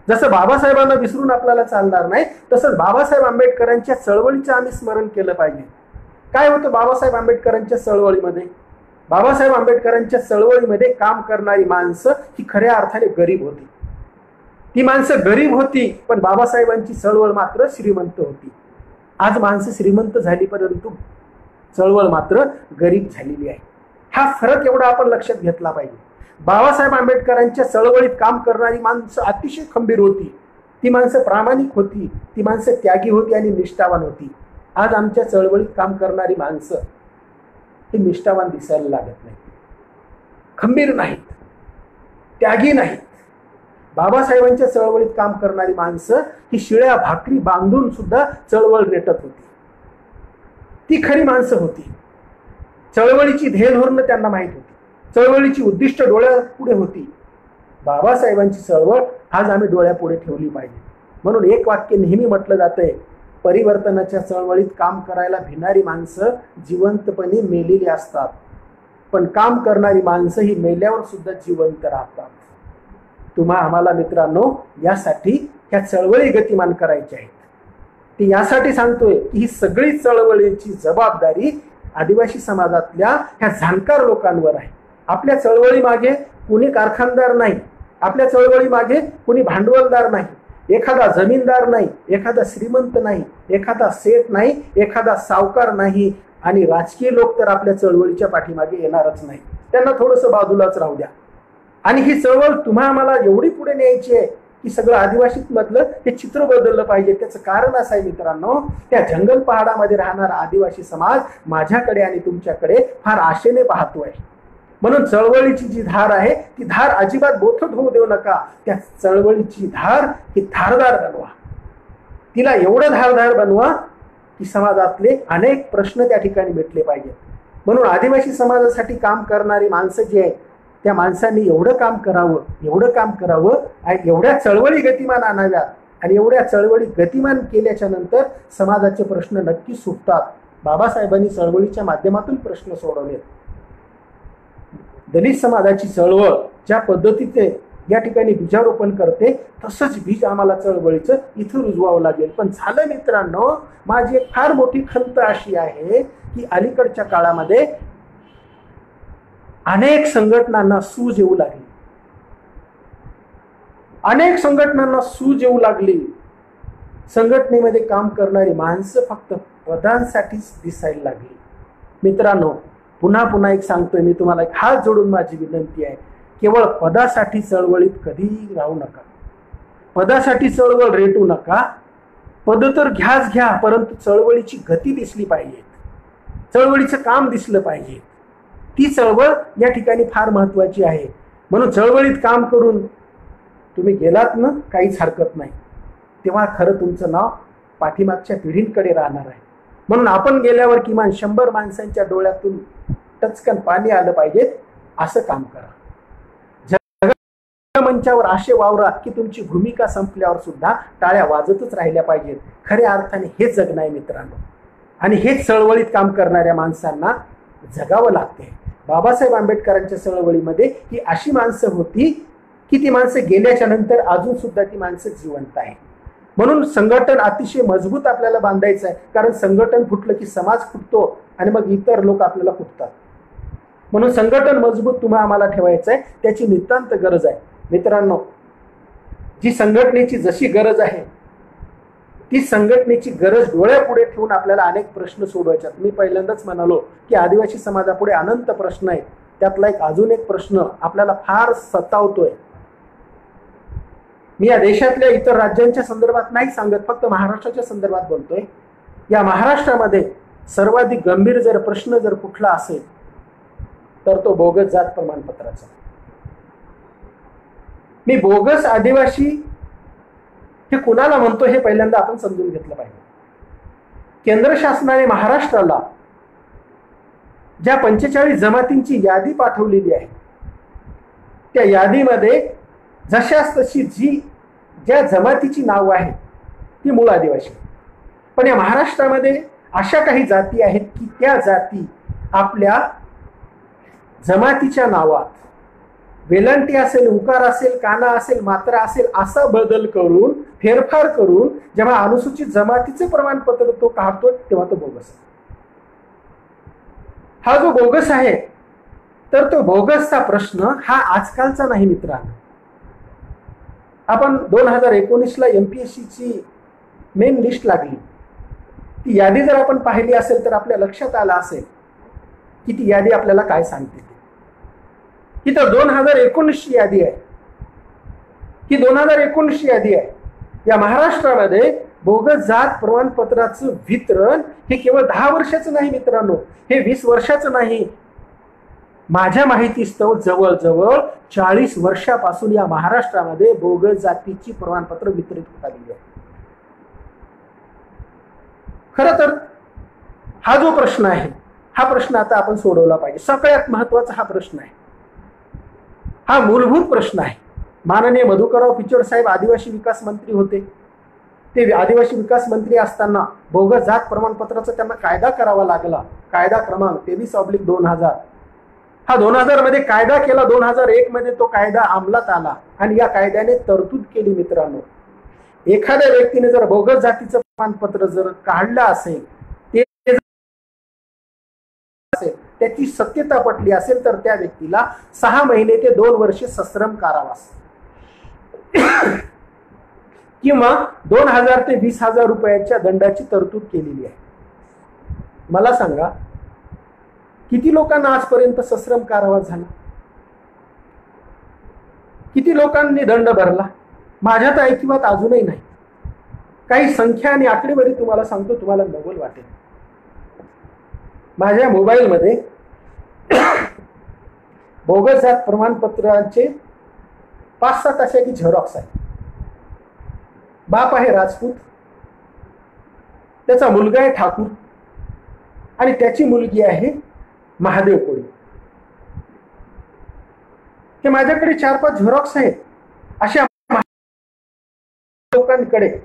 जसं बाबासाहेबांना विसरून आपल्याला चालणार नाही, तसंच बाबासाहेब आंबेडकरांच्या चळवळीचं आम्ही स्मरण केलं पाहिजे. काय होतं बाबासाहेब आंबेडकरांच्या चळवळीमध्ये? बाबासाहेब आंबेडकरांच्या चळवळीमध्ये काम करणारी माणसं ही खऱ्या अर्थाने गरीब होती. ती माणसं गरीब होती, पण बाबासाहेबांची चळवळ मात्र श्रीमंत होती. आज माणसं श्रीमंत झाली, परंतु चळवळ मात्र गरीब झालेली आहे. हा फरक एवढा आपण लक्षात घेतला पाहिजे. बाबासाहेब आंबेडकरांच्या चळवळीत काम करणारी माणसं अतिशय खंबीर होती. ती माणसं प्रामाणिक होती, ती माणसं त्यागी होती आणि निष्ठावान होती. आज आमच्या चळवळीत काम करणारी माणसं ही निष्ठावान दिसायला लागत नाही, खंबीर नाहीत, त्यागी नाहीत. बाबासाहेबांच्या चळवळीत काम करणारी माणसं ही शिळ्या भाकरी बांधून सुद्धा चळवळ रेटत होती. ती खरी माणसं होती. चळवळीची ध्येयधोरणं त्यांना माहीत होती, चळवळीची उद्दिष्ट डोळ्यापुढे होती. बाबासाहेबांची चळवळ आज आम्ही डोळ्यापुढे ठेवली पाहिजे. म्हणून एक वाक्य नेहमी म्हटलं जातंय, परिवर्तनाच्या चळवळीत काम करायला भिणारी माणसं जिवंतपणे मेलेली असतात, पण काम करणारी माणसं ही मेल्यावर सुद्धा जिवंत राहतात. तुम्हा आम्हाला मित्रांनो यासाठी ह्या चळवळी गतिमान करायच्या आहेत. ती यासाठी सांगतोय की ही सगळी चळवळीची जबाबदारी आदिवासी समाजातल्या ह्या जाणकार लोकांवर आहे. आपल्या चळवळी मागे कुणी कारखानदार नाही, आपल्या चळवळी मागे कुणी भांडवलदार नाही, एखादा जमीनदार नाही, एखादा श्रीमंत नाही, एखादा सेठ नाही, एखादा सावकार नाही, आणि राजकीय लोक तर आपल्या चळवळीच्या पाठीमागे येणारच नाही. त्यांना थोडंसं बाजूलाच राहू द्या. आणि ही चळवळ तुम्हा आम्हाला एवढी पुढे न्यायची आहे की सगळं आदिवासीत मधलं हे चित्र बदललं पाहिजे. त्याचं कारण असं आहे मित्रांनो, त्या जंगल पहाडामध्ये राहणारा आदिवासी समाज माझ्याकडे आणि तुमच्याकडे फार आशेने पाहतोय. म्हणून चळवळीची जी धार आहे ती धार अजिबात बोथट होऊ देऊ नका. त्या चळवळीची धार ही धारदार बनवा, तिला एवढं धारदार बनवा की समाजातले अनेक प्रश्न त्या ठिकाणी मिटले पाहिजे. म्हणून आदिवासी समाजासाठी काम करणारी माणसं जी आहेत त्या माणसांनी एवढं काम करावं, एवढं काम करावं आणि एवढ्या चळवळी गतिमान आणाव्यात. आणि एवढ्या चळवळी गतिमान केल्याच्या नंतर समाजाचे प्रश्न नक्की सुटतात. बाबासाहेबांनी चळवळीच्या माध्यमातून प्रश्न सोडवले. दलित समाजाची चळवळ ज्या पद्धतीने या ठिकाणी बीजारोपण करते तसंच बीज आम्हाला चळवळीचं इथं रुजवावं लागेल. पण झालं मित्रांनो, माझी एक फार मोठी खंत अशी आहे की अलीकडच्या काळामध्ये अनेक संघटनांना सूज येऊ लागली. अनेक संघटनांना सूज येऊ लागली. संघटनेमध्ये काम करणारी माणसं फक्त पदांसाठीच दिसायला लागली. मित्रांनो, पुन्हा पुन्हा एक सांगतोय मी तुम्हाला, एक हात जोडून माझी विनंती आहे, केवळ पदासाठी चळवळीत कधीही राहू नका. पदासाठी चळवळ रेटू नका. पद तर घ्याच घ्या, परंतु चळवळीची गती दिसली पाहिजे, चळवळीचं काम दिसलं पाहिजे. ती चळवळ या ठिकाणी फार महत्वाची आहे. म्हणून चळवळीत काम करून तुम्ही गेलात ना, काहीच हरकत नाही. तेव्हा खरं तुमचं नाव पाठीमागच्या पिढींकडे राहणार आहे. म्हणून आपण गेल्यावर किमान 100 माणसांच्या डोळ्यातून टचकन पाणी आलं पाहिजे, असं काम करा. मंचावर असे वावरा की तुमची भूमिका संपल्यावर सुद्धा टाळ्या वाजतच राहिल्या पाहिजेत. खऱ्या अर्थाने हे जगणं आहे मित्रांनो, आणि हेच चळवळीत काम करणाऱ्या माणसांना जगावं लागते. बाबासाहेब आंबेडकरांच्या चळवळीमध्ये ही अशी माणसं होती की ती माणसं गेल्याच्या नंतर अजून सुद्धा ती माणसं जिवंत आहे. म्हणून संघटन अतिशय मजबूत आपल्याला बांधायचं आहे, कारण संघटन फुटलं की समाज फुटतो आणि मग इतर लोक आपल्याला फुटतात. म्हणून संघटन मजबूत तुम्हाला आम्हाला ठेवायचं आहे, त्याची नितांत गरज आहे. मित्रांनो, जी संघटनेची जशी गरज आहे ती संघटनेची गरज डोळ्यापुढे ठेवून आपल्याला अनेक प्रश्न सोडवायचे. मी पहिल्यांदाच म्हणालो की आदिवासी समाजापुढे अनंत प्रश्न आहेत. त्यातला अजून एक प्रश्न आपल्याला फार सतावतोय. मी या देशातल्या इतर राज्यांच्या संदर्भात नाही सांगत, फक्त महाराष्ट्राच्या संदर्भात बोलतोय. या महाराष्ट्रामध्ये सर्वाधिक गंभीर जर प्रश्न जर कुठला असेल तर तो बोगस जात प्रमाणपत्राचा. मी बोगस आदिवासी हे कुणाला म्हणतो हे पहिल्यांदा आपण समजून घेतलं पाहिजे. केंद्र शासनाने महाराष्ट्राला ज्या 45 जमातींची यादी पाठवलेली आहे, त्या यादीमध्ये जशास तशी ज्या जमातीची नाव आहे ती मूळ आदिवासी. पण या महाराष्ट्रामध्ये अशा काही जाती आहेत की त्या जाती आपल्या जमातीच्या नावात वेलांटी असेल, उकार असेल, काना असेल, मात्रा असेल असा बदल करून, फेरफार करून जेव्हा अनुसूचित जमातीचे प्रमाणपत्र तो काढतो तेव्हा तो बोगस आहे. हा जो बोगस आहे, तर तो बोगसचा प्रश्न हा आजकालचा नाही मित्रांनो. आपण 2019ला MPSCची मेन लिस्ट लागली, ती यादी जर आपण पाहिली असेल तर आपल्या लक्षात आलं असेल की ती यादी आपल्याला काय सांगते. ही तर 2019ची यादी आहे. ही 2019ची यादी आहे. या महाराष्ट्रामध्ये बोगस जात प्रमाणपत्राचं वितरण हे केवळ 10 वर्षाचं नाही मित्रांनो, हे 20 वर्षाचं नाही. माझ्या माहितीस्तव जवळजवळ 40 वर्षापासून या महाराष्ट्रामध्ये बोगस जातीची प्रमाणपत्र वितरित होत आलेली आहे. खरं तर हा जो प्रश्न आहे, हा प्रश्न आता आपण सोडवला पाहिजे. सगळ्यात महत्वाचा हा प्रश्न आहे, हा मूलभूत प्रश्न आहे. माननीय मधुकरराव पिचड साहेब आदिवासी विकास मंत्री होते. ते आदिवासी विकास मंत्री असताना बोगस जात प्रमाणपत्राचा त्यांना कायदा करावा लागला. कायदा क्रमांक 23/2000. हा 2000 मध्ये कायदा केला. 2001 मध्ये तो कायदा अंमलात आला आणि या कायद्याने तरतूद केली. मित्रांनो, एखाद्या व्यक्तीने जर बोगस जातीचं प्रमाणपत्र जर काढलं असेल, त्याची सत्यता पटली असेल तर त्या व्यक्तीला 6 महिने ते 2 वर्षे सश्रम कारावास किंवा 2000 ते 20,000 रुपयाच्या दंडाची तरतूद केलेली आहे. मला सांगा, किती लोकांना आजपर्यंत सश्रम कारावास झाला? किती लोकांनी दंड भरला? माझ्या तर ऐकिवात अजूनही नाही. काही संख्या आणि आकडेवारी तुम्हाला सांगतो, तुम्हाला नवल वाटेल. माझ्या मोबाईलमध्ये बोगस जात प्रमाणपत्रांचे 5-7 अशा की झेरॉक्स आहे. बाप आहे राजपूत, त्याचा मुलगा आहे ठाकूर आणि त्याची मुलगी आहे महादेव कोळी. हे माझ्याकडे 4-5 झेरॉक्स आहेत. अशा लोकांकडे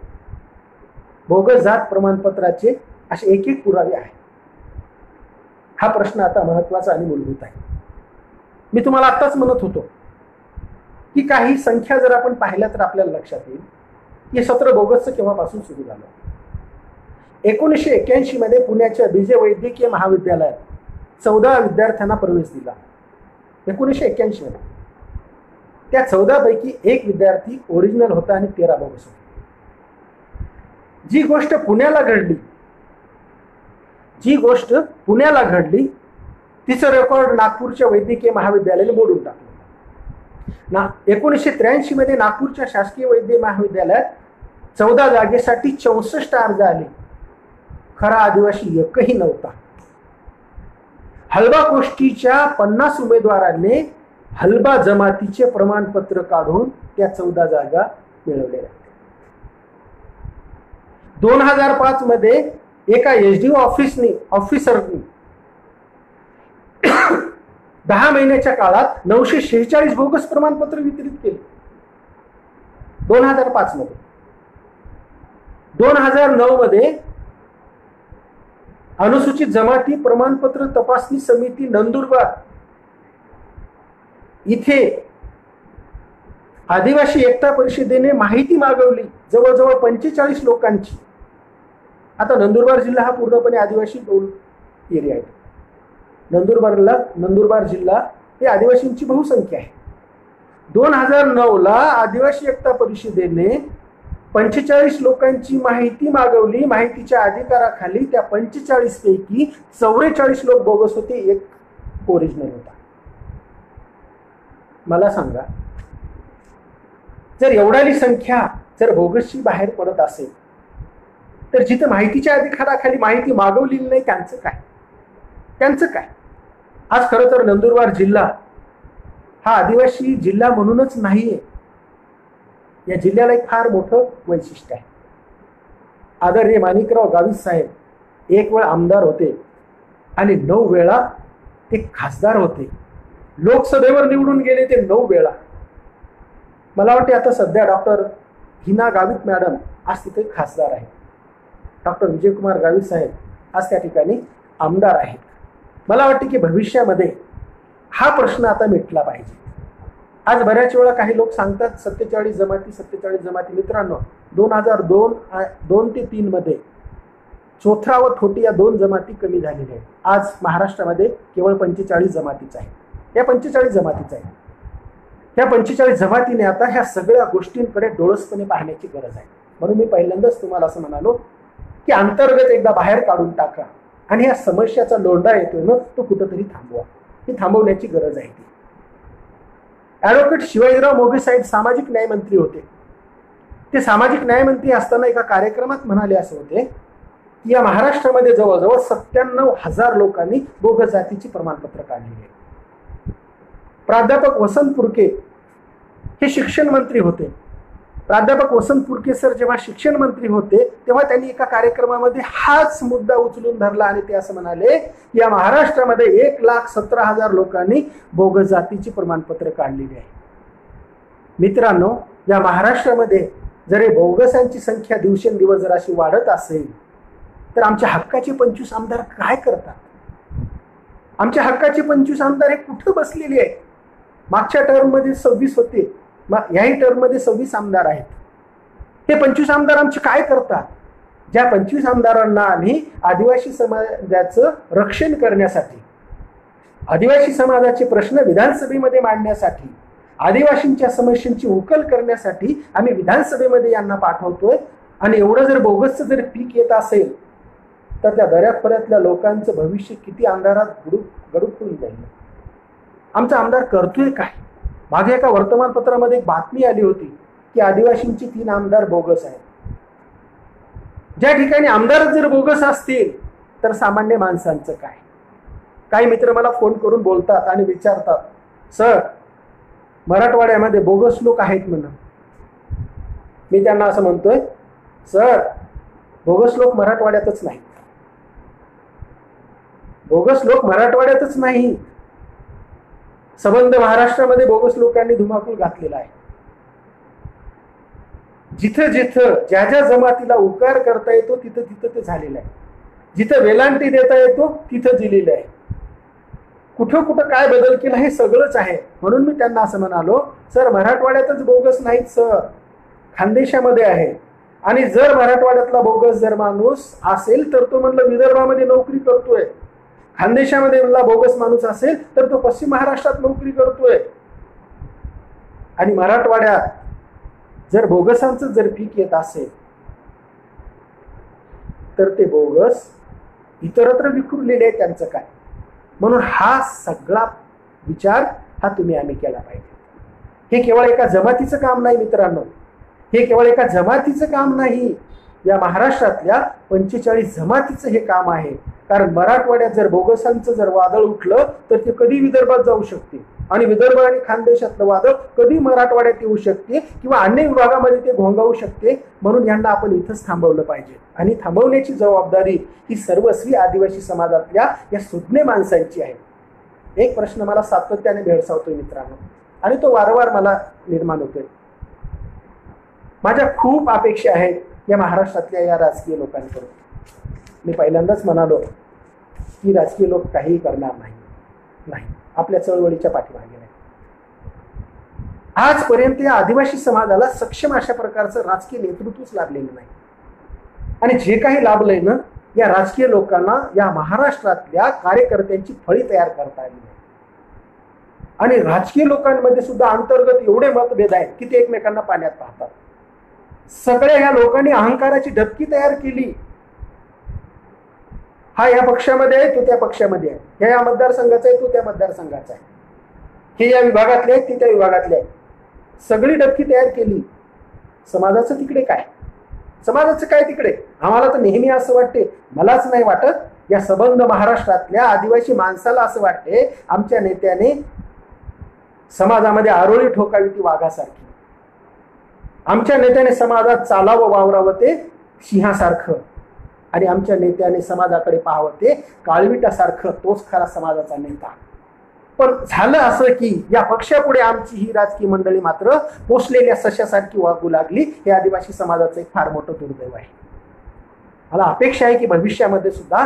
बोगस जात प्रमाणपत्राचे असे एक पुरावे आहेत. हा प्रश्न आता महत्वाचा आणि मूलभूत आहे. मी तुम्हाला आत्ताच म्हणत होतो की काही संख्या जर आपण पाहिल्या तर आपल्याला लक्षात येईल हे सत्र बोगसचं केव्हापासून सुरू झालं. 1981 मध्ये पुण्याच्या बीजे वैद्यकीय महाविद्यालयात 14 विद्यार्थ्यांना प्रवेश दिला. 1981 मध्ये त्या 14 पैकी एक विद्यार्थी ओरिजिनल होता आणि 13 बोगस होते. जी गोष्ट पुण्याला घडली तिचं रेकॉर्ड नागपूरच्या वैद्यकीय महाविद्यालयाने मोडून टाकलं. 1983 मध्ये नागपूरच्या शासकीय वैद्यकीय महाविद्यालयात 14 जागेसाठी 64 अर्ज आले. खरा आदिवासी एकही नव्हता. हलबा गोष्टीच्या 50 उमेदवारांनी हलबा जमातीचे प्रमाणपत्र काढून त्या 14 जागा मिळवल्या. 2005 मध्ये एका एसडीओ ऑफिसरनी 10 महिन्याच्या काळात 946 बोगस प्रमाणपत्र वितरित केले. 2005 मध्ये. 2009 मध्ये अनुसूचित जमाती प्रमाणपत्र तपासणी समिती नंदुरबार इथे आदिवासी एकता परिषदेने माहिती मागवली जवळजवळ 45 लोकांची. आता नंदुरबार जिल्हा हा पूर्णपणे आदिवासी बहुल एरिया आहे. नंदुरबार जिल्हा हे आदिवासींची बहुसंख्या आहे. 2009 ला आदिवासी एकता परिषदेने 45 लोकांची माहिती मागवली. माहितीच्या अधिकाराखाली त्या 45 पैकी 44 लोक बोगस होते, एक ओरिजिनल होता. मला सांगा, जर एवढाली संख्या जर बोगसची बाहेर पडत असेल तर जिथे माहितीच्या अधिकाराखाली माहिती मागवलेली नाही त्यांचं काय? आज खरं तर नंदुरबार जिल्हा हा आदिवासी जिल्हा म्हणूनच नाहीये. या जिल्ह्याला एक फार मोठं वैशिष्ट्य आहे. आदरणीय माणिकराव गावित साहेब एक वेळ आमदार होते आणि 9 वेळा ते खासदार होते. लोकसभेवर निवडून गेले ते 9 वेळा. मला वाटते आता सध्या डॉक्टर हिना गावित मॅडम आज तिथे खासदार आहेत. डॉक्टर विजयकुमार गावित साहेब आज त्या ठिकाणी आमदार आहेत. मला वाटते की भविष्यामध्ये हा प्रश्न आता मिटला पाहिजे. आज बऱ्याच वेळा काही लोक सांगतात 47 जमाती. मित्रांनो, 2002 ते 3 मध्ये चोथरा व थोटी या 2 जमाती कमी झालेल्या आहेत. आज महाराष्ट्रामध्ये केवळ 45 जमातीच आहे. या 45 जमातीच आहे. या 45 जमातीने आता ह्या सगळ्या गोष्टींकडे डोळसपणे पाहण्याची गरज आहे. म्हणून मी पहिल्यांदाच तुम्हाला असं म्हणालो की अंतर्गत एकदा बाहेर काढून टाका आणि या समस्याचा लोंढा येतो ना तो कुठंतरी थांबवा. ही थांबवण्याची गरज आहे. ती ॲडव्होकेट शिवाजीराव मोघे साहेब सामाजिक न्यायमंत्री होते. ते सामाजिक न्यायमंत्री असताना एका कार्यक्रमात म्हणाले असे होते की या महाराष्ट्रामध्ये जवळजवळ 97,000 लोकांनी बोगस जातीची प्रमाणपत्र काढलेली आहे. प्राध्यापक वसंत पुरके हे शिक्षण मंत्री होते. प्राध्यापक वसंत पुरके सर जेव्हा शिक्षण मंत्री होते तेव्हा त्यांनी एका कार्यक्रमामध्ये हाच मुद्दा उचलून धरला आणि ते असं म्हणाले या महाराष्ट्रामध्ये 1,17,000 लोकांनी बोगस जातीची प्रमाणपत्र काढलेली आहे. मित्रांनो, या महाराष्ट्रामध्ये जर बोगसांची संख्या दिवसेंदिवस जर अशी वाढत असेल तर आमच्या हक्काचे 25 आमदार काय करतात? आमच्या हक्काचे 25 आमदार हे कुठं बसलेले आहेत? मागच्या टर्ममध्ये 26 होते, याही टर्ममध्ये 26 आमदार आहेत. हे 25 आमदार आमचे काय करतात? ज्या 25 आमदारांना आम्ही आदिवासी समाजाचं रक्षण करण्यासाठी, आदिवासी समाजाचे प्रश्न विधानसभेमध्ये मांडण्यासाठी, आदिवासींच्या समस्यांची उकल करण्यासाठी आम्ही विधानसभेमध्ये यांना पाठवतोय. आणि एवढं जर बोगसचं जर पीक येत असेल तर त्या दऱ्याखोऱ्यातल्या लोकांचं भविष्य किती अंधारात गडून जाईल. आमचा आमदार करतोय काय? मागे एका वर्तमानपत्रामध्ये एक बातमी आली होती की आदिवासींची 3 आमदार बोगस आहेत. ज्या ठिकाणी आमदार जर बोगस असतील तर सामान्य माणसांचं काय? काही मित्र मला फोन करून बोलतात आणि विचारतात, सर मराठवाड्यामध्ये बोगस लोक आहेत म्हणून. मी त्यांना असं म्हणतोय, सर बोगस लोक मराठवाड्यातच नाहीत. बोगस लोक मराठवाड्यातच नाही, संबंध महाराष्ट्रामध्ये बोगस लोकांनी धुमाकूळ घातलेला आहे. जिथं जिथं ज्या ज्या जमातीला उकार करता येतो तिथं तिथं ते झालेलं आहे. जिथं वेलांटी देता येतो तिथं दिलेलं आहे. कुठं कुठं काय बदल केला हे सगळंच आहे. म्हणून मी त्यांना असं म्हणालो, सर मराठवाड्यातच बोगस नाहीत सर, खानदेशामध्ये आहे. आणि जर मराठवाड्यातला बोगस जर माणूस असेल तर तो म्हणलं विदर्भामध्ये नोकरी करतोय. खानदेशामध्ये बोगस माणूस असेल तर तो पश्चिम महाराष्ट्रात नोकरी करतोय. आणि मराठवाड्यात जर बोगसांचं जर पीक येत असेल तर ते बोगस इतरत्र विखुरलेले आहे, त्यांचं काय? म्हणून हा सगळा विचार हा तुम्ही आम्ही केला पाहिजे. हे केवळ एका जमातीचं काम नाही मित्रांनो, हे केवळ एका जमातीचं काम नाही, या महाराष्ट्रातल्या 45 जमातीचं हे काम आहे. कारण मराठवाड्यात जर बोगसांचं जर वादळ उठलं तर ते कधी विदर्भात जाऊ शकते आणि विदर्भ आणि खानदेशातलं वादळ कधी मराठवाड्यात येऊ शकते किंवा अन्य विभागामध्ये ते घोंगावू शकते. म्हणून यांना आपण इथंच थांबवलं पाहिजे आणि थांबवण्याची जबाबदारी ही सर्वस्वी आदिवासी समाजातल्या या सुज्ञ माणसांची आहे. एक प्रश्न मला सातत्याने भेडसावतोय मित्रांनो आणि तो वारंवार मला निर्माण होतोय. माझ्या खूप अपेक्षा आहेत या महाराष्ट्रातल्या या राजकीय लोकांकडून. मी पहिल्यांदाच म्हणालो की राजकीय लोक काहीही करणार नाही, आपल्या चळवळीच्या पाठीमागे नाही. आजपर्यंत या आदिवासी समाजाला सक्षम अशा प्रकारचं राजकीय नेतृत्वच लाभलेलं नाही आणि जे काही लाभलंय ना, या राजकीय लोकांना या महाराष्ट्रातल्या कार्यकर्त्यांची फळी तयार करता आली नाही. आणि राजकीय लोकांमध्ये सुद्धा अंतर्गत एवढे मतभेद आहेत की ते एकमेकांना पाण्यात पाहतात. सगळ्या ह्या लोकांनी अहंकाराची डबकी तयार केली. हा या पक्षामध्ये आहे, तो त्या पक्षामध्ये आहे, हे या मतदारसंघाचा आहे, तो त्या मतदारसंघाचा आहे, हे या विभागातले आहेत, ते त्या विभागातले आहेत. सगळी डबकी तयार केली. समाजाचं तिकडे काय? समाजाचं काय तिकडे? आम्हाला तर नेहमी असं वाटते, मलाच नाही वाटत, या सबंध महाराष्ट्रातल्या आदिवासी माणसाला असं वाटते आमच्या नेत्याने समाजामध्ये आरोळी ठोकावी ती वाघासारखी, आमच्या नेत्याने समाजात चालावं वावरावं ते सिंहासारखं आणि आमच्या नेत्याने समाजाकडे पाहावं ते काळविटासारखं, तोच खरा समाजाचा नेता. पण झालं असं की या पक्षापुढे आमची ही राजकीय मंडळी मात्र पोचलेल्या सशासारखी वागू लागली. हे आदिवासी समाजाचं एक फार मोठं दुर्दैव आहे. मला अपेक्षा आहे की भविष्यामध्ये सुद्धा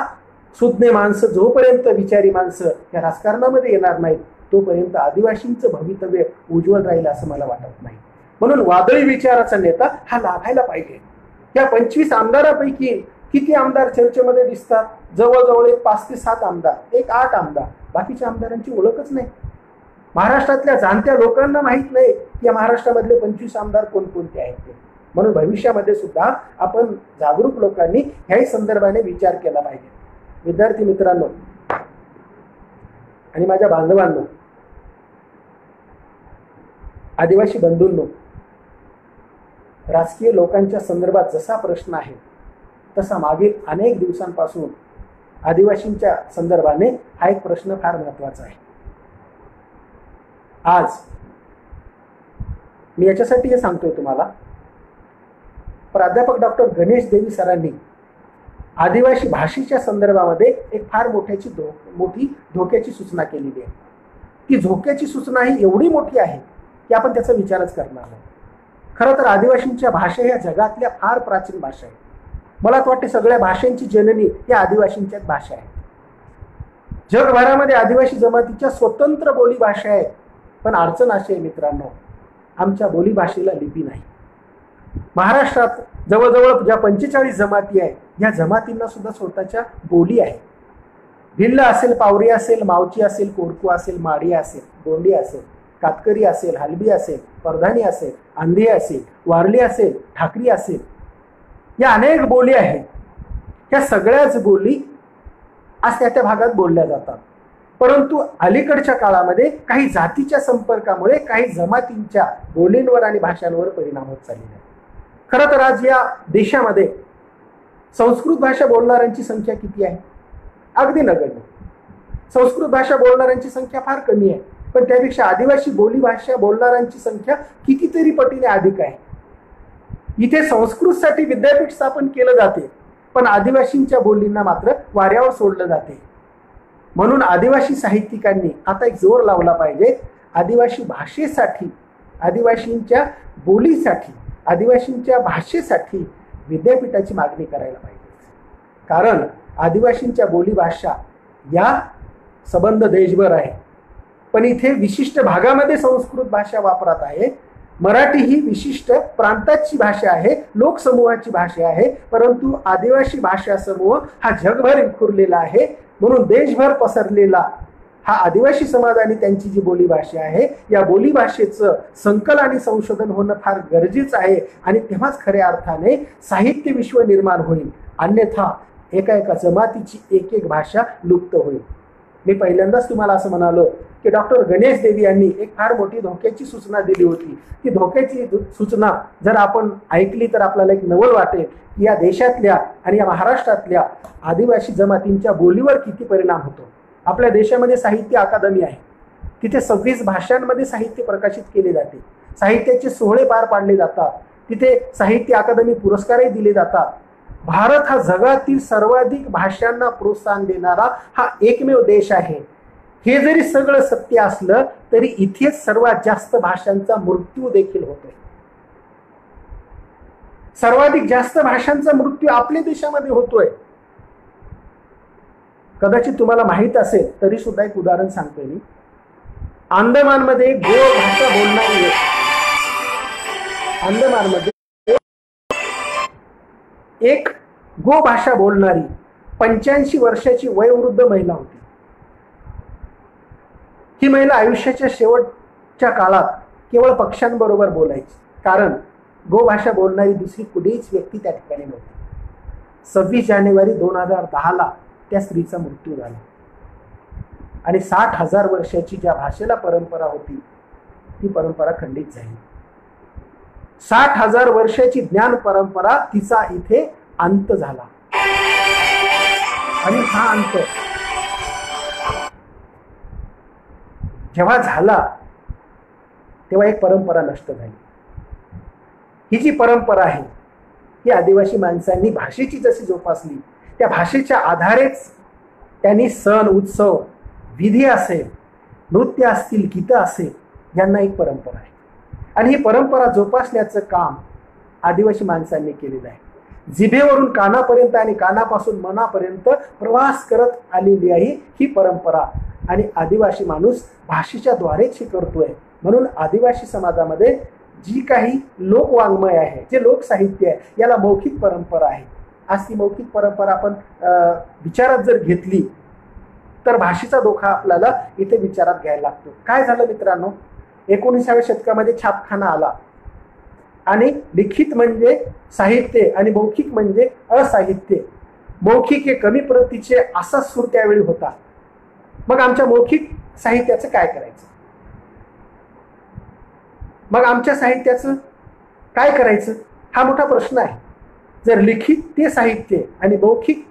सुज्ञ माणसं, जोपर्यंत विचारी माणसं या राजकारणामध्ये येणार नाहीत तोपर्यंत आदिवासींचं भवितव्य उज्ज्वल राहील असं मला वाटत नाही. म्हणून वादळी विचाराचा नेता हा लाभायला पाहिजे. या 25 आमदारापैकी किती आमदार चर्चेमध्ये दिसतात? जवळजवळ 5 ते 7 आमदार, 8 आमदार. बाकीच्या आमदारांची ओळखच नाही. महाराष्ट्रातल्या जाणत्या लोकांना माहित नाही की या महाराष्ट्रामधले 25 आमदार कोणकोणते आहेत ते. म्हणून भविष्यामध्ये सुद्धा आपण जागरूक लोकांनी ह्याही संदर्भाने विचार केला पाहिजे. विद्यार्थी मित्रांनो आणि माझ्या बांधवांनो, आदिवासी बंधूंनो, राजकीय लोकांच्या संदर्भात जसा प्रश्न आहे तसा मागील अनेक दिवसांपासून आदिवासींच्या संदर्भाने हा एक प्रश्न फार महत्त्वाचा आहे. आज मी याच्यासाठी हे सांगतोय तुम्हाला, प्राध्यापक डॉक्टर गणेश देवी सरांनी आदिवासी भाषेच्या संदर्भामध्ये एक फार मोठी धोक्याची सूचना केलेली आहे. ती धोक्याची सूचना ही एवढी मोठी आहे की आपण त्याचा विचारच करणार नाही. खरं तर आदिवासींच्या भाषा ह्या जगातल्या फार प्राचीन भाषा आहेत. मला तर वाटते सगळ्या भाषांची जननी या आदिवासींच्याच भाषा आहे. जगभरामध्ये आदिवासी जमातीच्या स्वतंत्र बोली भाषा आहेत. पण अडचण अशी आहे मित्रांनो, आमच्या बोली भाषेला लिपी नाही. महाराष्ट्रात जवळजवळ ज्या 45 जमाती आहेत या जमातींना सुद्धा स्वतःच्या बोली आहेत. भिल्ल असेल, पावरी असेल, मावची असेल, कोरकू असेल, माडी असेल, गोंडी असेल, कातकरी असेल, हलबी असेल, परधानी असेल, आंधी असेल, वारली असेल, ठाकरी असेल, या अनेक बोली आहेत. ह्या सगळ्याच बोली आज त्या भागात बोलल्या जातात. परंतु अलीकडच्या काळामध्ये काही जातीच्या संपर्कामुळे काही जमातींच्या बोलींवर आणि भाषांवर परिणाम होत चाललेला आहे. खरं तर आज या देशामध्ये संस्कृत भाषा बोलणाऱ्यांची संख्या किती आहे? अगदी नगण्य. संस्कृत भाषा बोलणाऱ्यांची संख्या फार कमी आहे. पण त्यापेक्षा आदिवासी बोली भाषा बोलणाऱ्यांची संख्या कितीतरी पटीने अधिक आहे. इथे संस्कृतसाठी विद्यापीठ स्थापन केलं जाते, पण आदिवासींच्या बोलींना मात्र वाऱ्यावर सोडलं जाते. म्हणून आदिवासी साहित्यिकांनी आता एक जोर लावला पाहिजे. आदिवासी भाषेसाठी, आदिवासींच्या बोलीसाठी, आदिवासींच्या भाषेसाठी विद्यापीठाची मागणी करायला पाहिजे. कारण आदिवासींच्या बोली भाषा या संबंध देशभर आहे, पण इथे विशिष्ट भागामध्ये संस्कृत भाषा वापरात आहे. मराठी ही विशिष्ट प्रांताची भाषा आहे, लोकसमूहाची भाषा आहे. परंतु आदिवासी भाषा समूह हा जगभर विखुरलेला आहे. म्हणून देशभर पसरलेला हा आदिवासी समाज आणि त्यांची जी बोलीभाषा आहे या बोलीभाषेचं संकलन आणि संशोधन होणं फार गरजेचं आहे आणि तेव्हाच खऱ्या अर्थाने साहित्य विश्व निर्माण होईल, अन्यथा एका एका जमातीची एक एक भाषा लुप्त होईल. मी पहिल्यांदाच तुम्हाला असं म्हणालो की डॉक्टर गणेश देवी यांनी एक फार मोठी धोक्याची सूचना दिली होती. ती धोक्याची सूचना जर आपण ऐकली तर आपल्याला एक नवल वाटेल की या देशातल्या आणि या महाराष्ट्रातल्या आदिवासी जमातींच्या बोलीवर किती परिणाम होतो. आपल्या देशामध्ये साहित्य अकादमी आहे, तिथे 26 भाषांमध्ये साहित्य प्रकाशित केले जाते, साहित्याचे सोहळे पार पाडले जातात, तिथे साहित्य अकादमी पुरस्कारही दिले जातात. भारत हा जगातील सर्वाधिक भाषांना प्रोत्साहन देणारा हा एकमेव देश आहे. हे जरी सगळं सत्य असलं तरी इथेच सर्वात जास्त भाषांचा मृत्यू देखील होतोय. सर्वाधिक जास्त भाषांचा मृत्यू आपल्या देशामध्ये होतोय. कदाचित तुम्हाला माहित असेल तरी सुद्धा एक उदाहरण सांगतोय मी. अंदमानमध्ये गो भाषा बोलणारी, अंदमानमध्ये एक गो भाषा बोलणारी 85 वर्षाची वयोवृद्ध महिला होती. ही महिला आयुष्याच्या शेवटच्या काळात केवळ पक्ष्यांबरोबर बोलायची, कारण गो भाषा बोलणारी दुसरी कुठलीच व्यक्ती त्या ठिकाणी नव्हती. 26 जानेवारी 2010 त्या स्त्रीचा मृत्यू झाला आणि 60,000 वर्षाची ज्या भाषेला परंपरा होती ती परंपरा खंडित झाली. 60,000 वर्षाची ज्ञान परंपरा तिचा इथे अंत झाला. आणि हा अंत जेव्हा झाला तेव्हा एक परंपरा नष्ट झाली. ही जी परंपरा आहे ही आदिवासी माणसांनी भाषेची जशी जोपासली, त्या भाषेच्या आधारेच त्यांनी सण उत्सव विधी असेल, नृत्य असतील, गीतं असेल, यांना एक परंपरा आहे आणि ही परंपरा जोपासण्याचं काम आदिवासी माणसांनी केलेलं आहे. जिभेवरून कानापर्यंत आणि कानापासून मनापर्यंत प्रवास करत आलेली आहे ही परंपरा आणि आदिवासी माणूस भाषेच्या द्वारेच हे करतोय. म्हणून आदिवासी समाजामध्ये जी काही लोकवाङ्मय आहे, जे लोकसाहित्य आहे, याला मौखिक परंपरा आहे. आज ती मौखिक परंपरा आपण विचारात जर घेतली तर भाषेचा धोका आपल्याला इथे विचारात घ्यायला लागतो. काय झालं मित्रांनो, 19व्या शतकामध्ये छापखाना आला आणि लिखित म्हणजे साहित्य आणि मौखिक म्हणजे असाहित्य. मौखिक हे कमी प्रतीचे असा सूर त्यावेळी होता. मग आमच्या मौखिक साहित्याचं काय करायचं, मग आमच्या साहित्याचं काय करायचं, हा मोठा प्रश्न आहे. जर लिखित ते साहित्य आणि मौखिक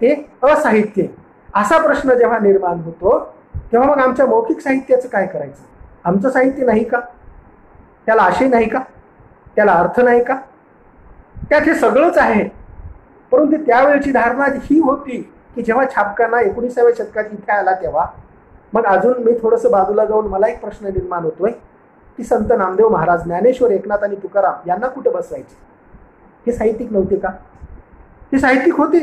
ते असाहित्य असा प्रश्न जेव्हा निर्माण होतो तेव्हा मग आमच्या मौखिक साहित्याचं काय करायचं. आमचं साहित्य नाही का, त्याला आशय नाही का, त्याला अर्थ नाही का, त्यात हे सगळंच आहे. परंतु त्यावेळची धारणा ही होती की जेव्हा छापखाना 19व्या शतकात इथे आला तेव्हा मग अजून मी थोडंसं बाजूला जाऊन मला एक प्रश्न निर्माण होतोय की संत नामदेव महाराज, ज्ञानेश्वर, एकनाथ आणि तुकाराम यांना कुठे बसवायचे. हे साहित्यिक नव्हते का? हे साहित्यिक होते,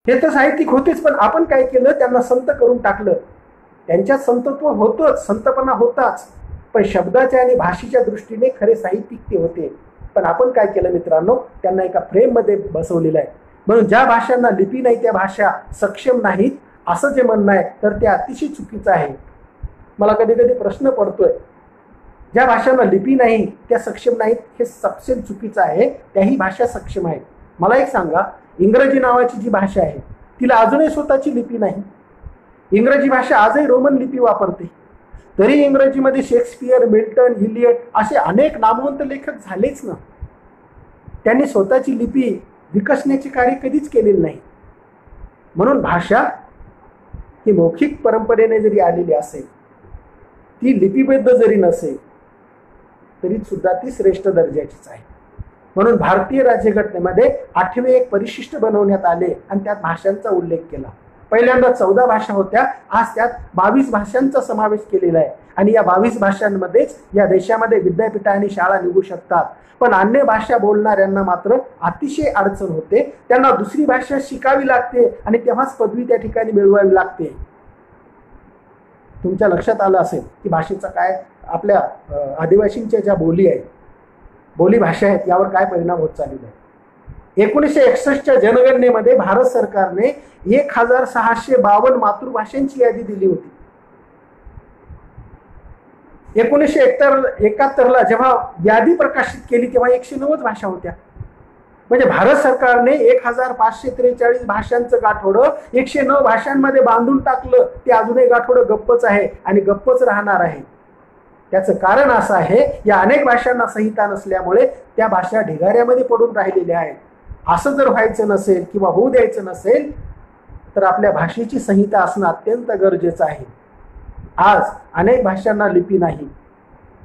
हे तर साहित्यिक होतेच. पण आपण काय केलं, त्यांना संत करून टाकलं. त्यांच्यात संतत्व होतंच, संतपणा होताच, पण शब्दाच्या आणि भाषेच्या दृष्टीने खरे साहित्यिक ते होते. पण आपण काय केलं मित्रांनो, त्यांना एका फ्रेममध्ये बसवलेलं आहे. म्हणून ज्या भाषांना लिपी नाही त्या भाषा सक्षम नाहीत असं जे म्हणणं आहे तर ते अतिशय चुकीचं आहे. मला कधी कधी प्रश्न पडतोय, ज्या भाषांना लिपी नाही त्या सक्षम नाहीत हे सक्षम चुकीचं आहे, त्याही भाषा सक्षम आहेत. मला एक सांगा, इंग्रजी नावाची जी भाषा आहे तिला अजूनही स्वतःची लिपी नाही. इंग्रजी भाषा आजही रोमन लिपी वापरते. तरी इंग्रजीमध्ये शेक्सपियर, मिल्टन, इलियट असे अनेक नामवंत लेखक झालेच ना. त्यांनी स्वतःची लिपी विकसण्याचे कार्य कधीच केलेले नाही. म्हणून भाषा ही मौखिक परंपरेने जरी आलेली असेल, ती लिपिबद्ध जरी नसेल तरी सुद्धा ती श्रेष्ठ दर्जाचीच आहे. म्हणून भारतीय राज्यघटनेमध्ये 8वे एक परिशिष्ट बनवण्यात आले आणि त्यात भाषांचा उल्लेख केला. पहिल्यांदा 14 भाषा होत्या, आज त्यात 22 भाषांचा समावेश केलेला आहे आणि या 22 भाषांमध्येच या देशामध्ये विद्यापीठ आणि शाळा निघू शकतात. पण अन्य भाषा बोलणाऱ्यांना मात्र अतिशय अडचण होते. त्यांना दुसरी भाषा शिकावी लागते आणि तेव्हाच पदवी त्या ठिकाणी मिळवावी लागते. तुमच्या लक्षात आलं असेल की भाषेचा काय, आपल्या आदिवासींच्या ज्या बोली आहेत, बोली भाषा आहेत, यावर काय परिणाम होत चाललेला आहे. 1961च्या जनगणनेमध्ये भारत सरकारने 1652 मातृभाषांची यादी दिली होती. 1971ला जेव्हा यादी प्रकाशित केली तेव्हा 190 भाषा होत्या. म्हणजे भारत सरकारने 1543 भाषांचं गाठोडं 109 भाषांमध्ये बांधून टाकलं. ते अजूनही गाठोडं गप्पच आहे आणि गप्पच राहणार आहे. त्याचं कारण असं आहे, या अनेक भाषांना संहिता नसल्यामुळे त्या भाषा ढिगाऱ्यामध्ये पडून राहिलेल्या आहेत. असं जर व्हायचं नसेल किंवा होऊ द्यायचं नसेल तर आपल्या भाषेची संहिता असणं अत्यंत गरजेचं आहे. आज अनेक भाषांना लिपी नाही,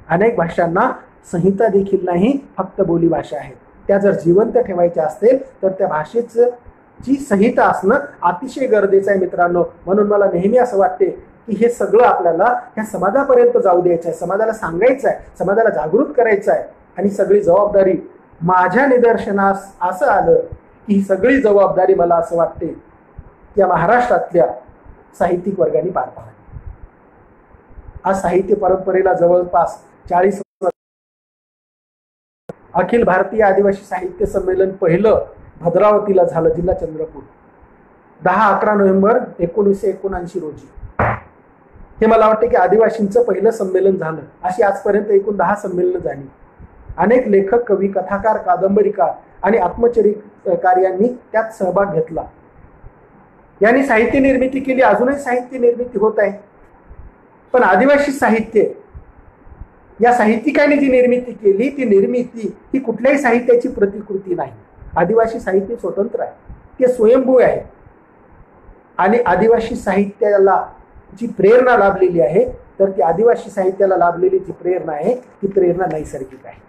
अनेक भाषांना संहिता देखील नाही, फक्त बोलीभाषा आहेत. त्या जर जिवंत ठेवायच्या असतील तर त्या भाषेची संहिता असणं अतिशय गरजेचं आहे मित्रांनो. म्हणून मला नेहमी असं वाटते की हे सगळं आपल्याला ह्या समाजापर्यंत जाऊ द्यायचं आहे, समाजाला सांगायचं आहे, समाजाला जागृत करायचं आहे. आणि सगळी जबाबदारी माझ्या निदर्शनास असं आलं की ही सगळी जबाबदारी मला असं वाटते या महाराष्ट्रातल्या साहित्यिक वर्गाने पार पाडली. आज साहित्य परंपरेला जवळपास 40 अखिल भारतीय आदिवासी साहित्य संमेलन पहिलं भद्रावतीला झालं, जिल्हा चंद्रपूर, 10-11 नोव्हेंबर 1979 रोजी. हे मला वाटते की आदिवासींचं पहिलं संमेलन झालं. अशी आजपर्यंत एकूण 10 संमेलनं झाली. अनेक लेखक, कवी, कथाकार, कादंबरीकार आणि आत्मचरित्रकार यांनी त्यात सहभाग घेतला. यांनी साहित्य निर्मिती केली, अजूनही साहित्य निर्मिती होत आहे. पण आदिवासी साहित्य या साहित्यिकांनी जी निर्मिती केली ती निर्मिती ही कुठल्याही साहित्याची प्रतिकृती नाही. आदिवासी साहित्य स्वतंत्र आहे, ते स्वयंभू आहे. आणि आदिवासी साहित्याला जी प्रेरणा लाभलेली आहे तर ती आदिवासी साहित्याला लाभलेली जी प्रेरणा आहे ती प्रेरणा नैसर्गिक आहे.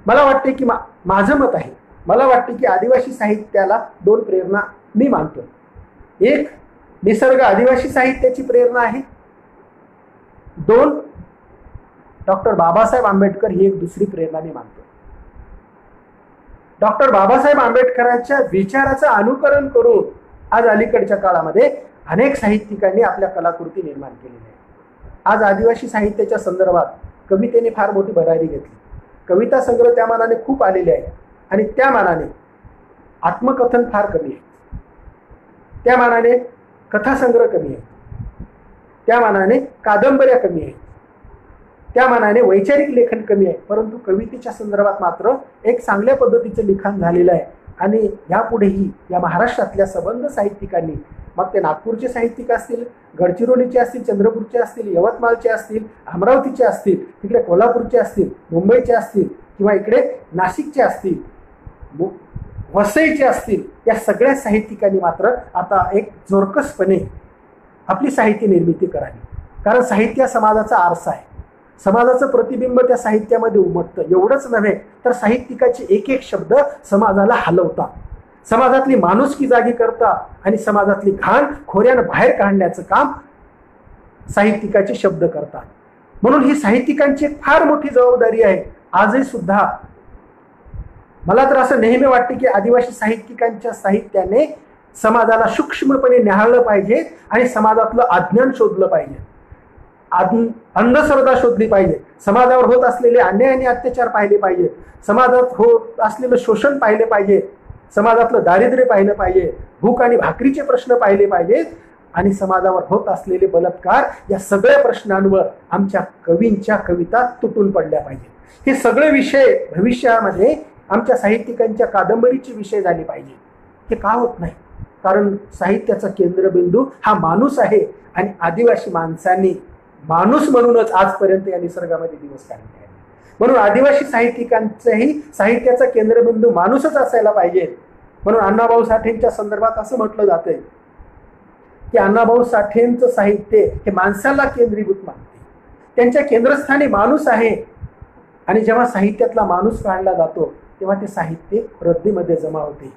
मला वाटते की माझं मत आहे, मला वाटते की आदिवासी साहित्याला 2 प्रेरणा मी मानतो. एक, निसर्ग आदिवासी साहित्याची प्रेरणा आहे. 2, डॉक्टर बाबासाहेब आंबेडकर ही एक दुसरी प्रेरणा मी मानतो. डॉक्टर बाबासाहेब आंबेडकरांच्या विचाराचं अनुकरण करून आज अलीकडच्या काळामध्ये अनेक साहित्यिकांनी आपल्या कलाकृती निर्माण केलेल्या आहेत. आज आदिवासी साहित्याच्या संदर्भात कवितेने फार मोठी भरारी घेतली. कविता संग्रह त्या मानाने खूप आलेले आहेत आणि त्या मानाने आत्मकथन फार कमी आहे, त्या मानाने कथासंग्रह कमी आहे, त्या मानाने कादंबऱ्या कमी आहेत, त्या मानाने वैचारिक लेखन कमी आहे. परंतु कवितेच्या संदर्भात मात्र एक चांगल्या पद्धतीचं लिखाण झालेलं आहे. आणि यापुढेही या महाराष्ट्रातल्या सबंध साहित्यिकांनी, मग ते नागपूरचे साहित्यिक असतील, गडचिरोलीचे असतील, चंद्रपूरचे असतील, यवतमाळचे असतील, अमरावतीचे असतील, तिकडे कोल्हापूरचे असतील, मुंबईचे असतील किंवा इकडे नाशिकचे असतील, वसईचे असतील, या सगळ्या साहित्यिकांनी मात्र आता एक जोरकसपणे आपली साहित्य निर्मिती करावी. कारण साहित्य समाजाचा आरसा आहे, समाजाचं प्रतिबिंब त्या साहित्यामध्ये उमटतं. एवढंच नव्हे तर साहित्यिकाचे एक एक शब्द समाजाला हलवतात, समाजातली माणुसकी जागी करतात आणि समाजातली घाण खोऱ्यानं बाहेर काढण्याचं काम साहित्यिकाचे शब्द करतात. म्हणून ही साहित्यिकांची एक फार मोठी जबाबदारी आहे. आजही सुद्धा मला तर असं नेहमी वाटते की आदिवासी साहित्यिकांच्या साहित्याने समाजाला सूक्ष्मपणे न्याहाळलं पाहिजे आणि समाजातलं अज्ञान शोधलं पाहिजे, अंधश्रद्धा शोधली पाहिजे, समाजावर होत असलेले अन्याय आणि अत्याचार पाहिले पाहिजे, समाजात होत असलेलं शोषण पाहिले पाहिजे, समाजातलं दारिद्र्य पाहिलं पाहिजे, भूक आणि भाकरीचे प्रश्न पाहिले पाहिजेत आणि समाजावर होत असलेले बलात्कार, या सगळ्या प्रश्नांवर आमच्या कवींच्या कविता तुटून पडल्या पाहिजेत. हे सगळे विषय भविष्यामध्ये आमच्या साहित्यिकांच्या कादंबरीचे विषय झाले पाहिजे. हे का होत नाही? कारण साहित्याचा केंद्रबिंदू हा माणूस आहे आणि आदिवासी माणसांनी माणूस म्हणूनच आजपर्यंत या निसर्गामध्ये दिवस काढले आहेत. म्हणून आदिवासी साहित्यिकांचाही साहित्याचा केंद्रबिंदू माणूसच असायला पाहिजे. म्हणून अण्णाभाऊ साठेंच्या संदर्भात असं म्हटलं जातंय की अण्णाभाऊ साठेंचं साहित्य हे माणसाला केंद्रीभूत मानते, त्यांच्या केंद्रस्थानी माणूस आहे. आणि जेव्हा साहित्यातला माणूस काढला जातो तेव्हा ते साहित्य रद्दीमध्ये जमा होते.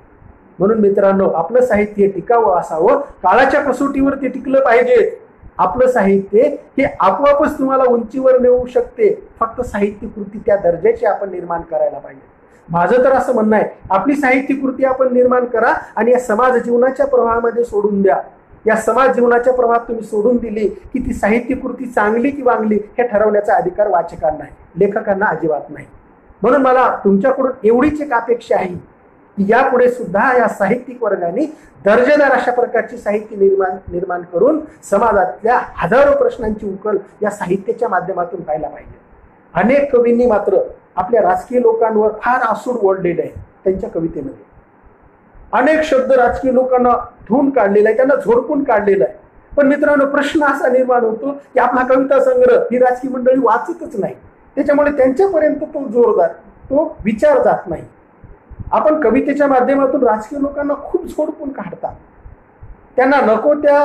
म्हणून मित्रांनो, आपलं साहित्य टिकावं असावं, काळाच्या कसोटीवर ते टिकलं पाहिजे. आपलं साहित्य हे आपोआपच तुम्हाला उंचीवर नेऊ शकते. फक्त साहित्य कृती त्या दर्जाची आपण निर्माण करायला पाहिजे. माझं तर असं म्हणणं आहे, आपली साहित्य कृती आपण निर्माण करा आणि या समाज जीवनाच्या प्रवाहामध्ये सोडून द्या. या समाज जीवनाच्या प्रवाहात तुम्ही सोडून दिली की ती साहित्य कृती चांगली की वांगली हे ठरवण्याचा अधिकार वाचकांना आहे, लेखकांना अजिबात नाही. म्हणून मला तुमच्याकडून एवढीच एक अपेक्षा आहे की यापुढे सुद्धा या साहित्यिक वर्गाने दर्जेदार अशा प्रकारची साहित्य निर्माण करून समाजातल्या हजारो प्रश्नांची उकल या साहित्याच्या माध्यमातून व्हायला पाहिजे. अनेक कवींनी मात्र आपल्या राजकीय लोकांवर फार आसूड ओढलेले आहे. त्यांच्या कवितेमध्ये अनेक शब्द राजकीय लोकांना धुवून काढलेला आहे, त्यांना झोडपून काढलेला आहे. पण मित्रांनो, प्रश्न असा निर्माण होतो की आपला कविता संग्रह ही राजकीय मंडळी वाचतच नाही, त्याच्यामुळे त्यांच्यापर्यंत तो विचार जात नाही. आपण कवितेच्या माध्यमातून राजकीय लोकांना खूप झोडपून काढता, त्यांना नको त्या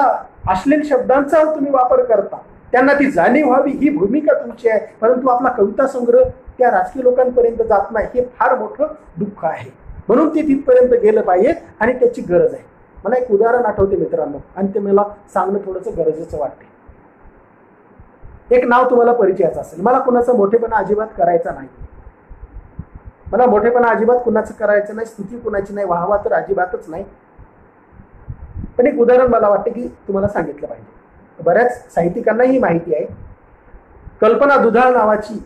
अश्लील शब्दांचा तुम्ही वापर करता, त्यांना ती जाणीव व्हावी ही भूमिका तुमची आहे, परंतु आपला कविता संग्रह त्या राजकीय लोकांपर्यंत जात नाही. हे फार मोठं दुःख आहे. म्हणून ते तिथपर्यंत गेलं पाहिजे आणि त्याची गरज आहे. मला एक उदाहरण आठवते मित्रांनो, आणि ते मला सांगणं थोडंसं गरजेचं वाटते. एक नाव तुम्हाला परिचयाचं असेल. मला कुणाचा मोठेपणा अजिबात करायचा नाही, मला मोठेपणा अजिबात कुणाचं करायचं नाही, स्तुती कुणाची नाही, वाहवा तर अजिबातच नाही. पण एक उदाहरण मला वाटते की तुम्हाला सांगितलं पाहिजे. बऱ्याच साहित्यिकांनाही माहिती आहे. कल्पना दुधाळ नावाची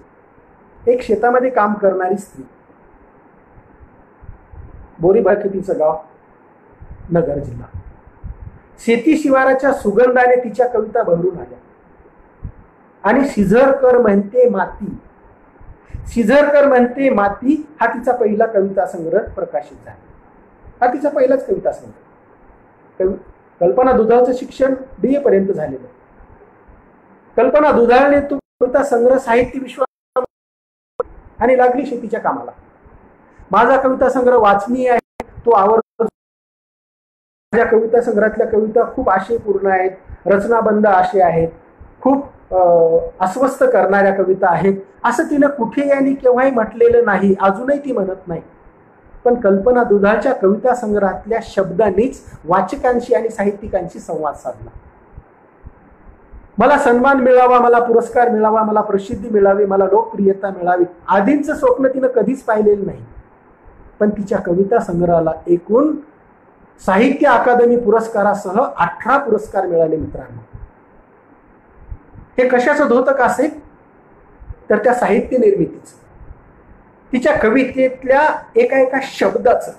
एक शेतामध्ये काम करणारी स्त्री, बोरीभाकीतीचं गाव, नगर जिल्हा. शेती शिवाराच्या सुगंधाने तिच्या कविता बहरून आल्या. आणि शिझरकर म्हणते माती, शिझरकर म्हणते माती हा तिचा पहिला कविता संग्रह प्रकाशित झाला. हा तिचा पहिलाच कविता संग्रह. कल्पना दुधाळचं शिक्षण BA पर्यंत झालेलं. कल्पना दुधाळने तो कविता संग्रह साहित्य विश्व आणि लागली शेतीच्या कामाला. माझा कविता संग्रह वाचनीय आहे, तो आवडतो. माझ्या कविता संग्रहातल्या कविता खूप आशयपूर्ण आहेत, रचनाबंध आशय आहेत, खूप अस्वस्थ करणाऱ्या कविता आहेत, असं तिनं कुठेही आणि केव्हाही म्हटलेलं नाही, अजूनही ती म्हणत नाही. पण कल्पना दुधाळच्या कविता संग्रहातल्या शब्दांनीच वाचकांशी आणि साहित्यिकांशी संवाद साधला. मला सन्मान मिळावा, मला पुरस्कार मिळावा, मला प्रसिद्धी मिळावी, मला लोकप्रियता मिळावी, आदींचं स्वप्न तिनं कधीच पाहिलेलं नाही. पण तिच्या कविता संग्रहाला एकूण साहित्य अकादमी पुरस्कारासह 18 पुरस्कार मिळाले मित्रांनो. हे कशाचं धोतक असेल तर त्या साहित्य निर्मितीचं, तिच्या कवितेतल्या एका शब्दाचं.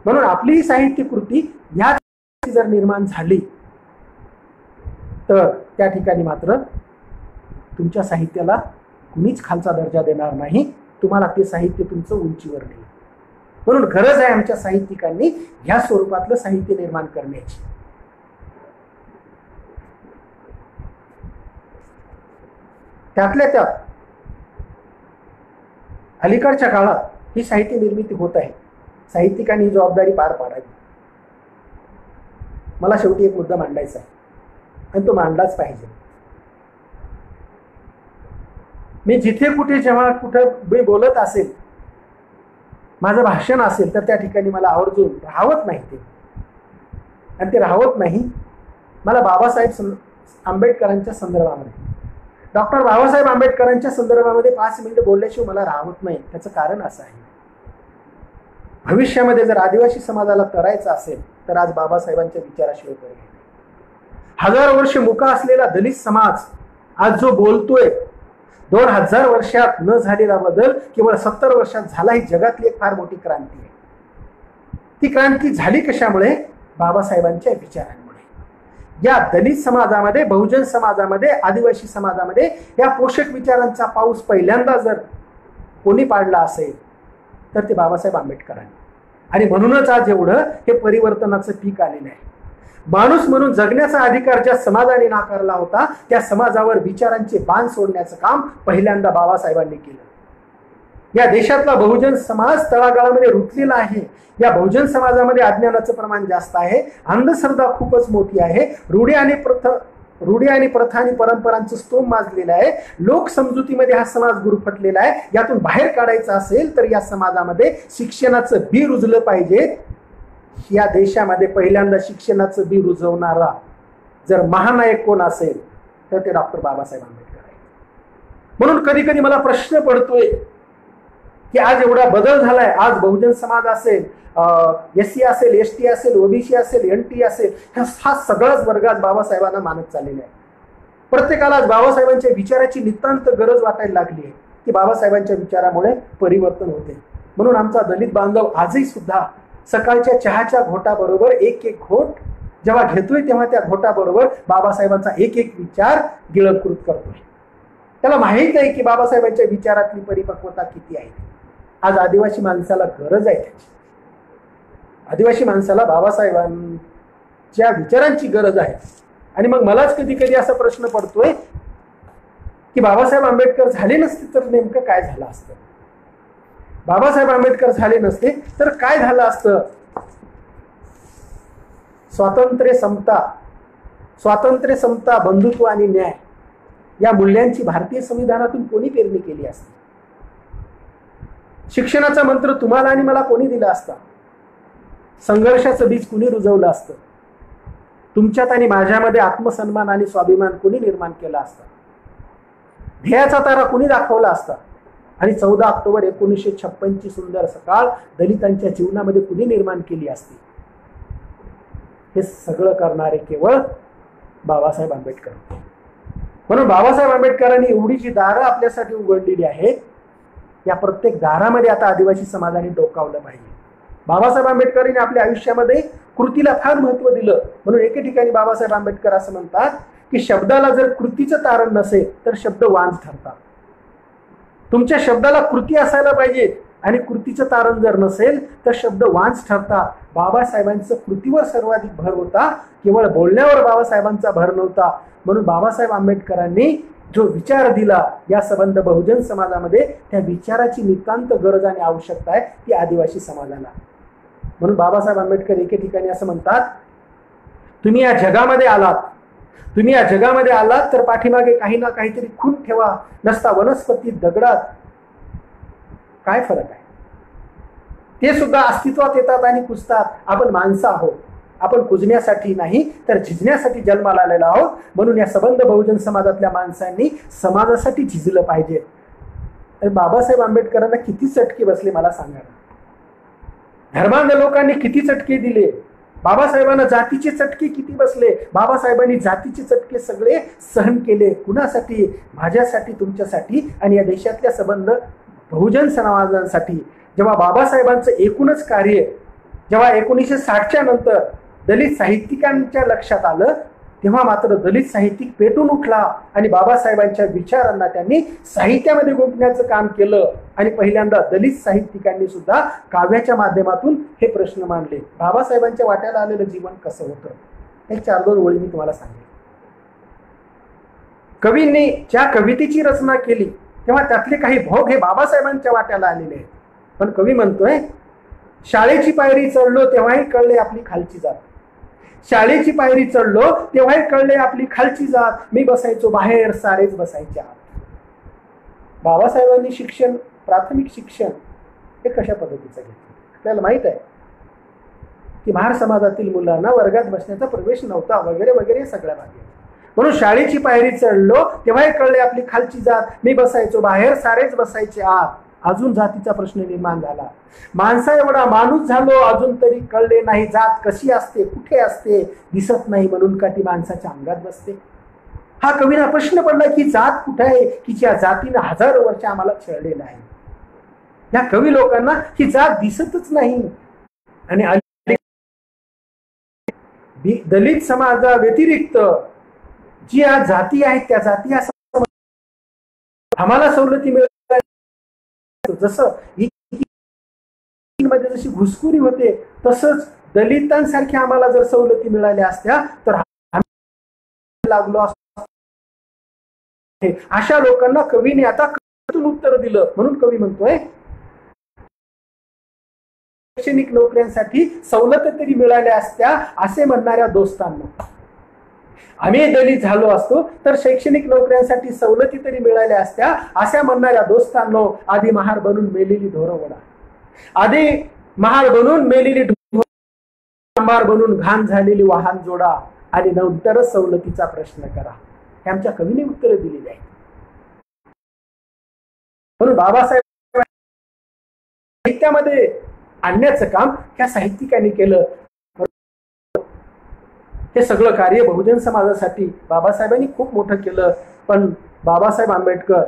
म्हणून आपली साहित्य कृती ह्या जर निर्माण झाली तर त्या ठिकाणी मात्र तुमच्या साहित्याला कुणीच खालचा दर्जा देणार नाही, तुम्हाला ते साहित्य तुमचं उंचीवर नेईल. म्हणून गरज आहे आमच्या साहित्यिकांनी ह्या स्वरूपातलं साहित्य निर्माण करण्याची. त्यातल्या त्यात अलीकडच्या काळात ही साहित्य निर्मिती होत आहे. साहित्यिकांनी ही जबाबदारी पार पाडावी. मला शेवटी एक मुद्दा मांडायचा आहे आणि तो मांडलाच पाहिजे. मी जिथे कुठे जेव्हा कुठं मी बोलत असेल, माझं भाषण असेल, तर त्या ठिकाणी मला आवर्जून राहवत नाही ते. आणि ते राहवत नाही मला बाबासाहेब आंबेडकरांच्या संदर्भामध्ये, डॉक्टर बाबासाहेब आंबेडकरांच्या संदर्भामध्ये 5 मिनिटं बोलल्याशिवाय मला राहवत नाही. त्याचं कारण असं आहे, भविष्यामध्ये जर आदिवासी समाजाला करायचं असेल तर आज बाबासाहेबांच्या विचाराशिवाय पर्याय नाही. हजारो वर्ष मुका असलेला दलित समाज आज जो बोलतोय, 2000 वर्षात न झालेला बदल केवळ 70 वर्षात झाला. ही जगातली एक फार मोठी क्रांती आहे. ती क्रांती झाली कशामुळे? बाबासाहेबांच्या विचारांमुळे. या दलित समाजामध्ये, बहुजन समाजामध्ये, आदिवासी समाजामध्ये या पोषक विचारांचा पाऊस पहिल्यांदा जर कोणी पाडला असेल तर ते बाबासाहेब आंबेडकरांनी. आणि म्हणूनच आज एवढं हे परिवर्तनाचं पीक आलेलं आहे. माणूस म्हणून जगण्याचा अधिकार ज्या समाजाने नाकारला होता, त्या समाजावर विचारांचे बाण सोडण्याचं काम पहिल्यांदा बाबासाहेबांनी केलं. या देशातला बहुजन समाज तळागाळामध्ये रुतलेला आहे. या बहुजन समाजामध्ये अज्ञानाचं प्रमाण जास्त आहे, अंधश्रद्धा खूपच मोठी आहे, रूढी आणि प्रथा आणि परंपरांचं स्तोम माजलेलं आहे. लोक समजुतीमध्ये हा समाज गुरफटलेला आहे. यातून बाहेर काढायचं असेल तर या समाजामध्ये शिक्षणाचं बी रुजलं पाहिजे. या देशामध्ये पहिल्यांदा शिक्षणाचं बी रुजवणारा जर महानायक कोण असेल तर ते डॉक्टर बाबासाहेब आंबेडकर आहेत. म्हणून कधी कधी मला प्रश्न पडतोय की आज एवढा बदल झालाय, आज बहुजन समाज असेल, SC असेल, ST असेल, OBC असेल, NT असेल, हा सगळाच वर्ग आज बाबासाहेबांना मानत चाललेला आहे. प्रत्येकाला आज बाबासाहेबांच्या विचाराची नितांत गरज वाटायला लागली आहे की बाबासाहेबांच्या विचारामुळे परिवर्तन होते. म्हणून आमचा दलित बांधव आजही सुद्धा सकाळच्या चहाच्या घोटाबरोबर एक एक घोट जेव्हा घेतोय तेव्हा त्या घोटाबरोबर बाबासाहेबांचा एक एक विचार गिळंकृत करतोय. त्याला माहीत आहे की बाबासाहेबांच्या विचारातली परिपक्वता किती आहे. आज आदिवासी माणसाला गरज आहे त्याची. आदिवासी माणसाला बाबासाहेबांच्या विचारांची गरज आहे. आणि मग मलाच कधी कधी असा प्रश्न पडतोय की बाबासाहेब आंबेडकर झाले नसते तर नेमकं काय झालं असतं. बाबासाहेब आंबेडकर झाले नसते तर काय झालं असतं. स्वातंत्र्य समता बंधुत्व आणि न्याय या मूल्यांची भारतीय संविधानातून कोणी पेरणी केली असती. शिक्षणाचा मंत्र तुम्हाला आणि मला कोणी दिला असता. संघर्षाचं बीज कुणी रुजवलं असतं. तुमच्यात आणि माझ्यामध्ये आत्मसन्मान आणि स्वाभिमान कुणी निर्माण केला असता. ध्येयाचा तारा कुणी दाखवला असता. आणि 14 ऑक्टोबर 1956 ची सुंदर सकाळ दलितांच्या जीवनामध्ये कुणी निर्माण केली असती. हे सगळं करणारे केवळ बाबासाहेब आंबेडकर. म्हणून बाबासाहेब आंबेडकरांनी एवढी जी दारं आपल्यासाठी उघडलेली आहेत या प्रत्येक दारामध्ये आता आदिवासी समाजाने डोकावलं पाहिजे. बाबासाहेब आंबेडकरांनी आपल्या आयुष्यामध्ये कृतीला फार महत्व दिलं. म्हणून एके ठिकाणी बाबासाहेब आंबेडकर असं म्हणतात की शब्दाला जर कृतीचं तारण नसेल तर शब्द वांज ठरतात. तुमच्या शब्दाला कृती असायला पाहिजे आणि कृतीचं तारण जर नसेल तर शब्द वांज ठरतात. बाबासाहेबांचं कृतीवर सर्वाधिक भर होता, केवळ बोलण्यावर बाबासाहेबांचा भर नव्हता. म्हणून बाबासाहेब आंबेडकरांनी जो विचार दिला या संबंध बहुजन समाजामध्ये त्या विचाराची नितांत गरज आणि आवश्यकता आहे ती आदिवासी समाजाला. म्हणून बाबासाहेब आंबेडकर एके ठिकाणी असं म्हणतात, तुम्ही या जगामध्ये आलात तर पाठीमागे काही ना काहीतरी खून ठेवा, नसता वनस्पती दगडात काय फरक आहे. ते सुद्धा अस्तित्वात येतात आणि कुजतात. आपण माणसं आहोत. आपण कुजण्यासाठी नाही तर झिजण्यासाठी जन्माला आलेलो आहोत. म्हणून या संबंध बहुजन समाजातल्या माणसांनी समाजासाठी झिजलं पाहिजे. बाबासाहेब आंबेडकरांना किती चटके बसले मला सांगा. धर्मांध लोकांनी किती चटके दिले. बाबासाहेबांना जातीचे चटके किती बसले. बाबासाहेबांनी जातीचे चटके सगळे सहन केले. कुणासाठी? माझ्यासाठी, तुमच्यासाठी आणि या देशातल्या संबंध बहुजन समाजांसाठी. जेव्हा बाबासाहेबांचं एकूणच कार्य जेव्हा 1960च्या नंतर दलित साहित्यिकांच्या लक्षात आलं तेव्हा मात्र दलित साहित्यिक पेटून उठला आणि बाबासाहेबांच्या विचारांना त्यांनी साहित्यामध्ये गुंफण्याचं काम केलं. आणि पहिल्यांदा दलित साहित्यिकांनी सुद्धा काव्याच्या माध्यमातून हे प्रश्न मांडले. बाबासाहेबांच्या वाट्याला आलेलं जीवन कसं होतं हे 4-2 ओळी मी तुम्हाला सांगेन. कवींनी ज्या कवितेची रचना केली तेव्हा त्यातले काही भोग हे बाबासाहेबांच्या वाट्याला आलेले आहेत. पण कवी म्हणतोय, शाळेची पायरी चढलो तेव्हाही कळले आपली खालची जात. शाळेची पायरी चढलो तेव्हाही कळले आपली खालची जात. मी बसायचो बाहेर, सारेच बसायचे आत. बाबासाहेबांनी शिक्षण, प्राथमिक शिक्षण हे कशा पद्धतीचं घेतलं आपल्याला माहित आहे की महार समाजातील मुलांना वर्गात बसण्याचा प्रवेश नव्हता वगैरे वगैरे सगळ्या बाबी. म्हणून शाळेची पायरी चढलो तेव्हाही कळले आपली खालची जात. मी बसायचो बाहेर, सारेच बसायचे आत. अजून जातीचा प्रश्न निर्माण झाला. माणसा एवढा माणूस झालो अजून तरी कळले नाही जात कशी असते, कुठे असते, दिसत नाही म्हणून का ती माणसाच्या अंगात बसते. हा कवीला प्रश्न पडला की जात कुठे आहे की ज्या जातीनं हजारो वर्ष आम्हाला छळलेलं आहे. या कवी लोकांना ही जात दिसतच नाही. आणि दलित समाजा व्यतिरिक्त जी आज जाती आहेत त्या जाती असं आम्हाला सवलती मिळत जसं मध्ये जशी घुसखोरी होते तसंच दलितांसारख्या आम्हाला जर सवलती मिळाल्या असत्या तर लागलो असतो. अशा लोकांना कवीने आता उत्तर दिलं. म्हणून कवी म्हणतोय, शैक्षणिक नोकऱ्यांसाठी सवलत तरी मिळाल्या असत्या असे म्हणणाऱ्या दोस्तांना, आम्ही दलित झालो असतो तर शैक्षणिक नोकऱ्यांसाठी सवलती तरी मिळाल्या असत्या अशा म्हणणाऱ्या दोस्तांनो, आधी महार बनून मेलेली ढोरं ओढा. आधी महार बनून मेलेली ढोर बनून घाण झालेली वाहन जोडा आणि नंतरच सवलतीचा प्रश्न करा. हे आमच्या कवीने उत्तर दिलेली आहे. म्हणून बाबासाहेब साहित्यामध्ये आणण्याचं काम त्या साहित्यिकांनी केलं. हे सगळं कार्य बहुजन समाजासाठी बाबासाहेबांनी खूप मोठं केलं. पण बाबासाहेब आंबेडकर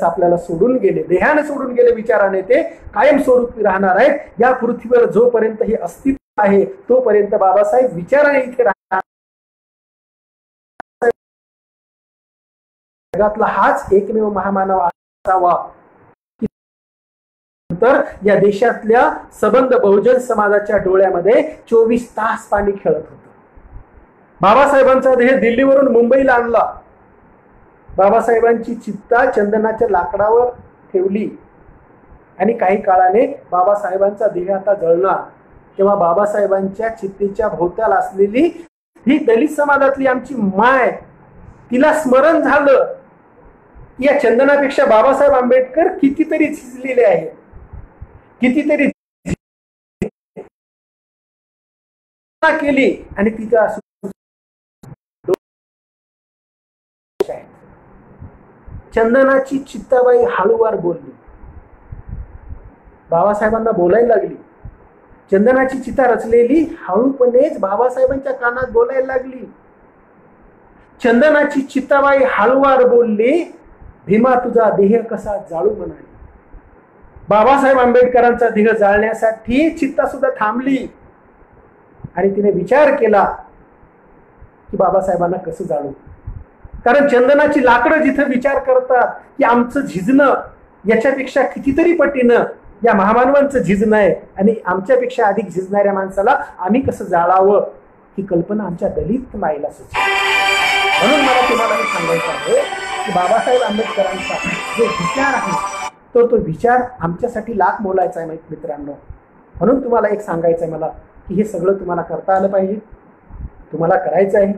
आपल्याला सोडून गेले, देहाने सोडून गेले, विचाराने ते कायमस्वरूपी राहणार आहेत। या पृथ्वीवर जोपर्यंत हे अस्तित्व आहे तोपर्यंत बाबासाहेब विचाराने इथे राहणार। जगातला हाच एकमेव महामानव असावा तर या देशातल्या सबंध बहुजन समाजाच्या डोळ्यामध्ये 24 तास पाणी खेळत होतं। बाबासाहेबांचा देह दिल्लीवरून मुंबईला आणला। बाबासाहेबांची चित्ता चंदनाच्या लाकडावर ठेवली आणि काही काळाने बाबासाहेबांचा देह आता जळणार। तेव्हा बाबासाहेबांच्या चित्तेच्या भोवत्याला असलेली ही दलित समाजातली आमची माय, तिला स्मरण झालं की या चंदनापेक्षा बाबासाहेब आंबेडकर कितीतरी झिजलेले आहेत, कितीतरी केली आणि तिचा चंदनाची चित्ताबाई हळूवार बोलली, बाबासाहेबांना बोलायला लागली। चंदनाची चिता रचलेली हळूपणेच बाबासाहेबांच्या कानात बोलायला लागली। चंदनाची चित्ताबाई हळूवार बोलली, भीमा तुझा देह कसा जाळू म्हणाली। बाबासाहेब आंबेडकरांचा देह जाळण्यासाठी चित्ता सुद्धा थांबली आणि तिने विचार केला की बाबासाहेबांना कसं जाळू। कारण चंदनाची लाकडं जिथं विचार करतात की आमचं झिजणं याच्यापेक्षा कितीतरी पटीनं या महामानवांचं झिजणं आहे आणि आमच्यापेक्षा अधिक झिजणाऱ्या माणसाला आम्ही कसं जाळावं ही कल्पना आमच्या दलित माईला सुचली। म्हणून मला तुम्हाला हे सांगायचं आहे की बाबासाहेब आंबेडकरांचा जो विचार आहे तो विचार आमच्यासाठी लाख मोलायचा आहे मित्रांनो। म्हणून तुम्हाला एक सांगायचं आहे मला की हे सगळं तुम्हाला करता आलं पाहिजे, तुम्हाला करायचं आहे।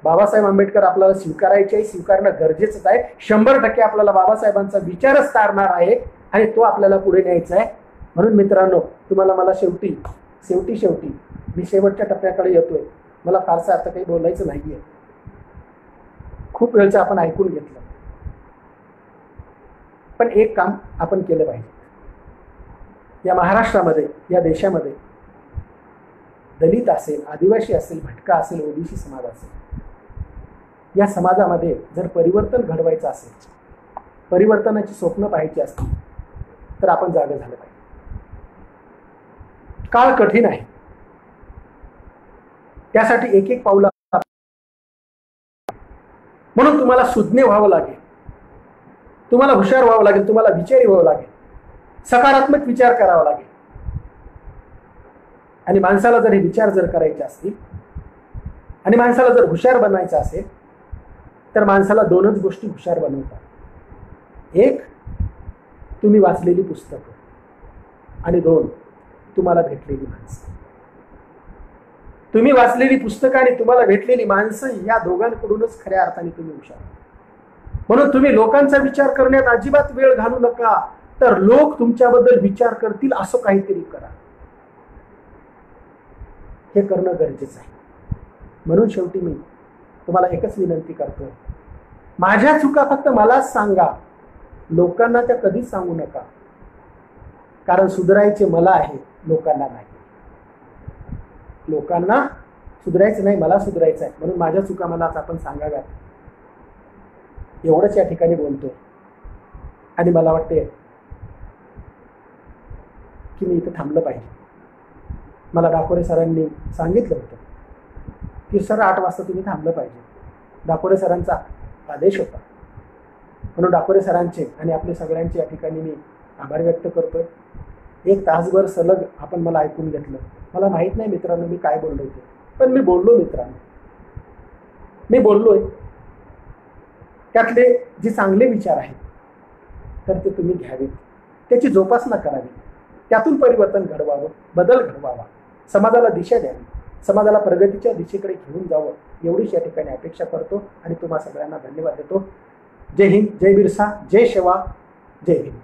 बाबासाहेब आंबेडकर आपल्याला स्वीकारायचे आहे, स्वीकारणं गरजेचंच आहे। 100% आपल्याला बाबासाहेबांचा विचारच तारणार आहे आणि तो आपल्याला पुढे न्यायचा आहे। म्हणून मित्रांनो तुम्हाला मला शेवटी मी शेवटच्या टप्प्याकडे येतोय। मला फारसं आता काही बोलायचं नाहीये, खूप वेळचं आपण ऐकून घेतलं, पण एक काम आपण केलं पाहिजे। या महाराष्ट्रामध्ये, या देशामध्ये दलित असेल, आदिवासी असेल, भटका असेल, ओबीसी समाज असेल, या समाजामध्ये जर परिवर्तन घडवायचं असेल, परिवर्तनाची स्वप्न पाहायची असतील तर आपण जागे झालं पाहिजे। काळ कठीण आहे, त्यासाठी एक पाऊल म्हणून तुम्हाला सुज्ञ व्हावं लागेल, तुम्हाला हुशार व्हावं लागेल, तुम्हाला विचारी व्हावं लागेल, सकारात्मक विचार करावा लागेल। आणि माणसाला जर हे विचार जर करायचे असतील आणि माणसाला जर हुशार बनायचं असेल तर माणसाला दोनच गोष्टी हुशार बनवतात। एक, तुम्ही वाचलेली पुस्तकं आणि दोन, तुम्हाला भेटलेली माणसं। तुम्ही वाचलेली पुस्तकं आणि तुम्हाला भेटलेली माणसं या दोघांकडूनच खऱ्या अर्थाने तुम्ही हुशार। म्हणून तुम्ही लोकांचा विचार करण्यात अजिबात वेळ घालू नका, तर लोक तुमच्याबद्दल विचार करतील असं काहीतरी करा। हे करणं गरजेचं आहे। म्हणून शेवटी मी तुम्हाला एकच विनंती करतो, माझ्या चुका फक्त मलाच सांगा, लोकांना त्या कधीच सांगू नका, कारण सुधारायचे मला आहे, लोकांना नाही। लोकांना सुधारायचं नाही, मला सुधारायचं आहे। म्हणून माझ्या चुका मलाच आपण सांगाव्यात, एवढंच या ठिकाणी बोलतो। आणि मला वाटते की मी इथं थांबलं पाहिजे। मला डाकोरे सरांनी सांगितलं होतं की सर 8 वाजता तुम्ही थांबलं पाहिजे, डाकोरे सरांचा आदेश होता। म्हणून डाकोरे सरांचे आणि आपले सगळ्यांचे या ठिकाणी मी आभार व्यक्त करतोय। 1 तासभर सलग आपण मला ऐकून घेतलं। मला माहित नाही मित्रांनो मी काय बोललो होते, पण मी बोललो मित्रांनो, मी बोललोय। त्यातले जे चांगले विचार आहेत तर ते तुम्ही घ्यावेत, त्याची जोपासना करावी, त्यातून परिवर्तन घडवावं, बदल घडवावा, समाजाला दिशा द्यावी, समाजाला प्रगतीच्या दिशेकडे घेऊन जावं, एवढीच या ठिकाणी अपेक्षा करतो आणि तुम्हा सगळ्यांना धन्यवाद देतो। जय हिंद, जय बिरसा, जय शिवा, जय भीम।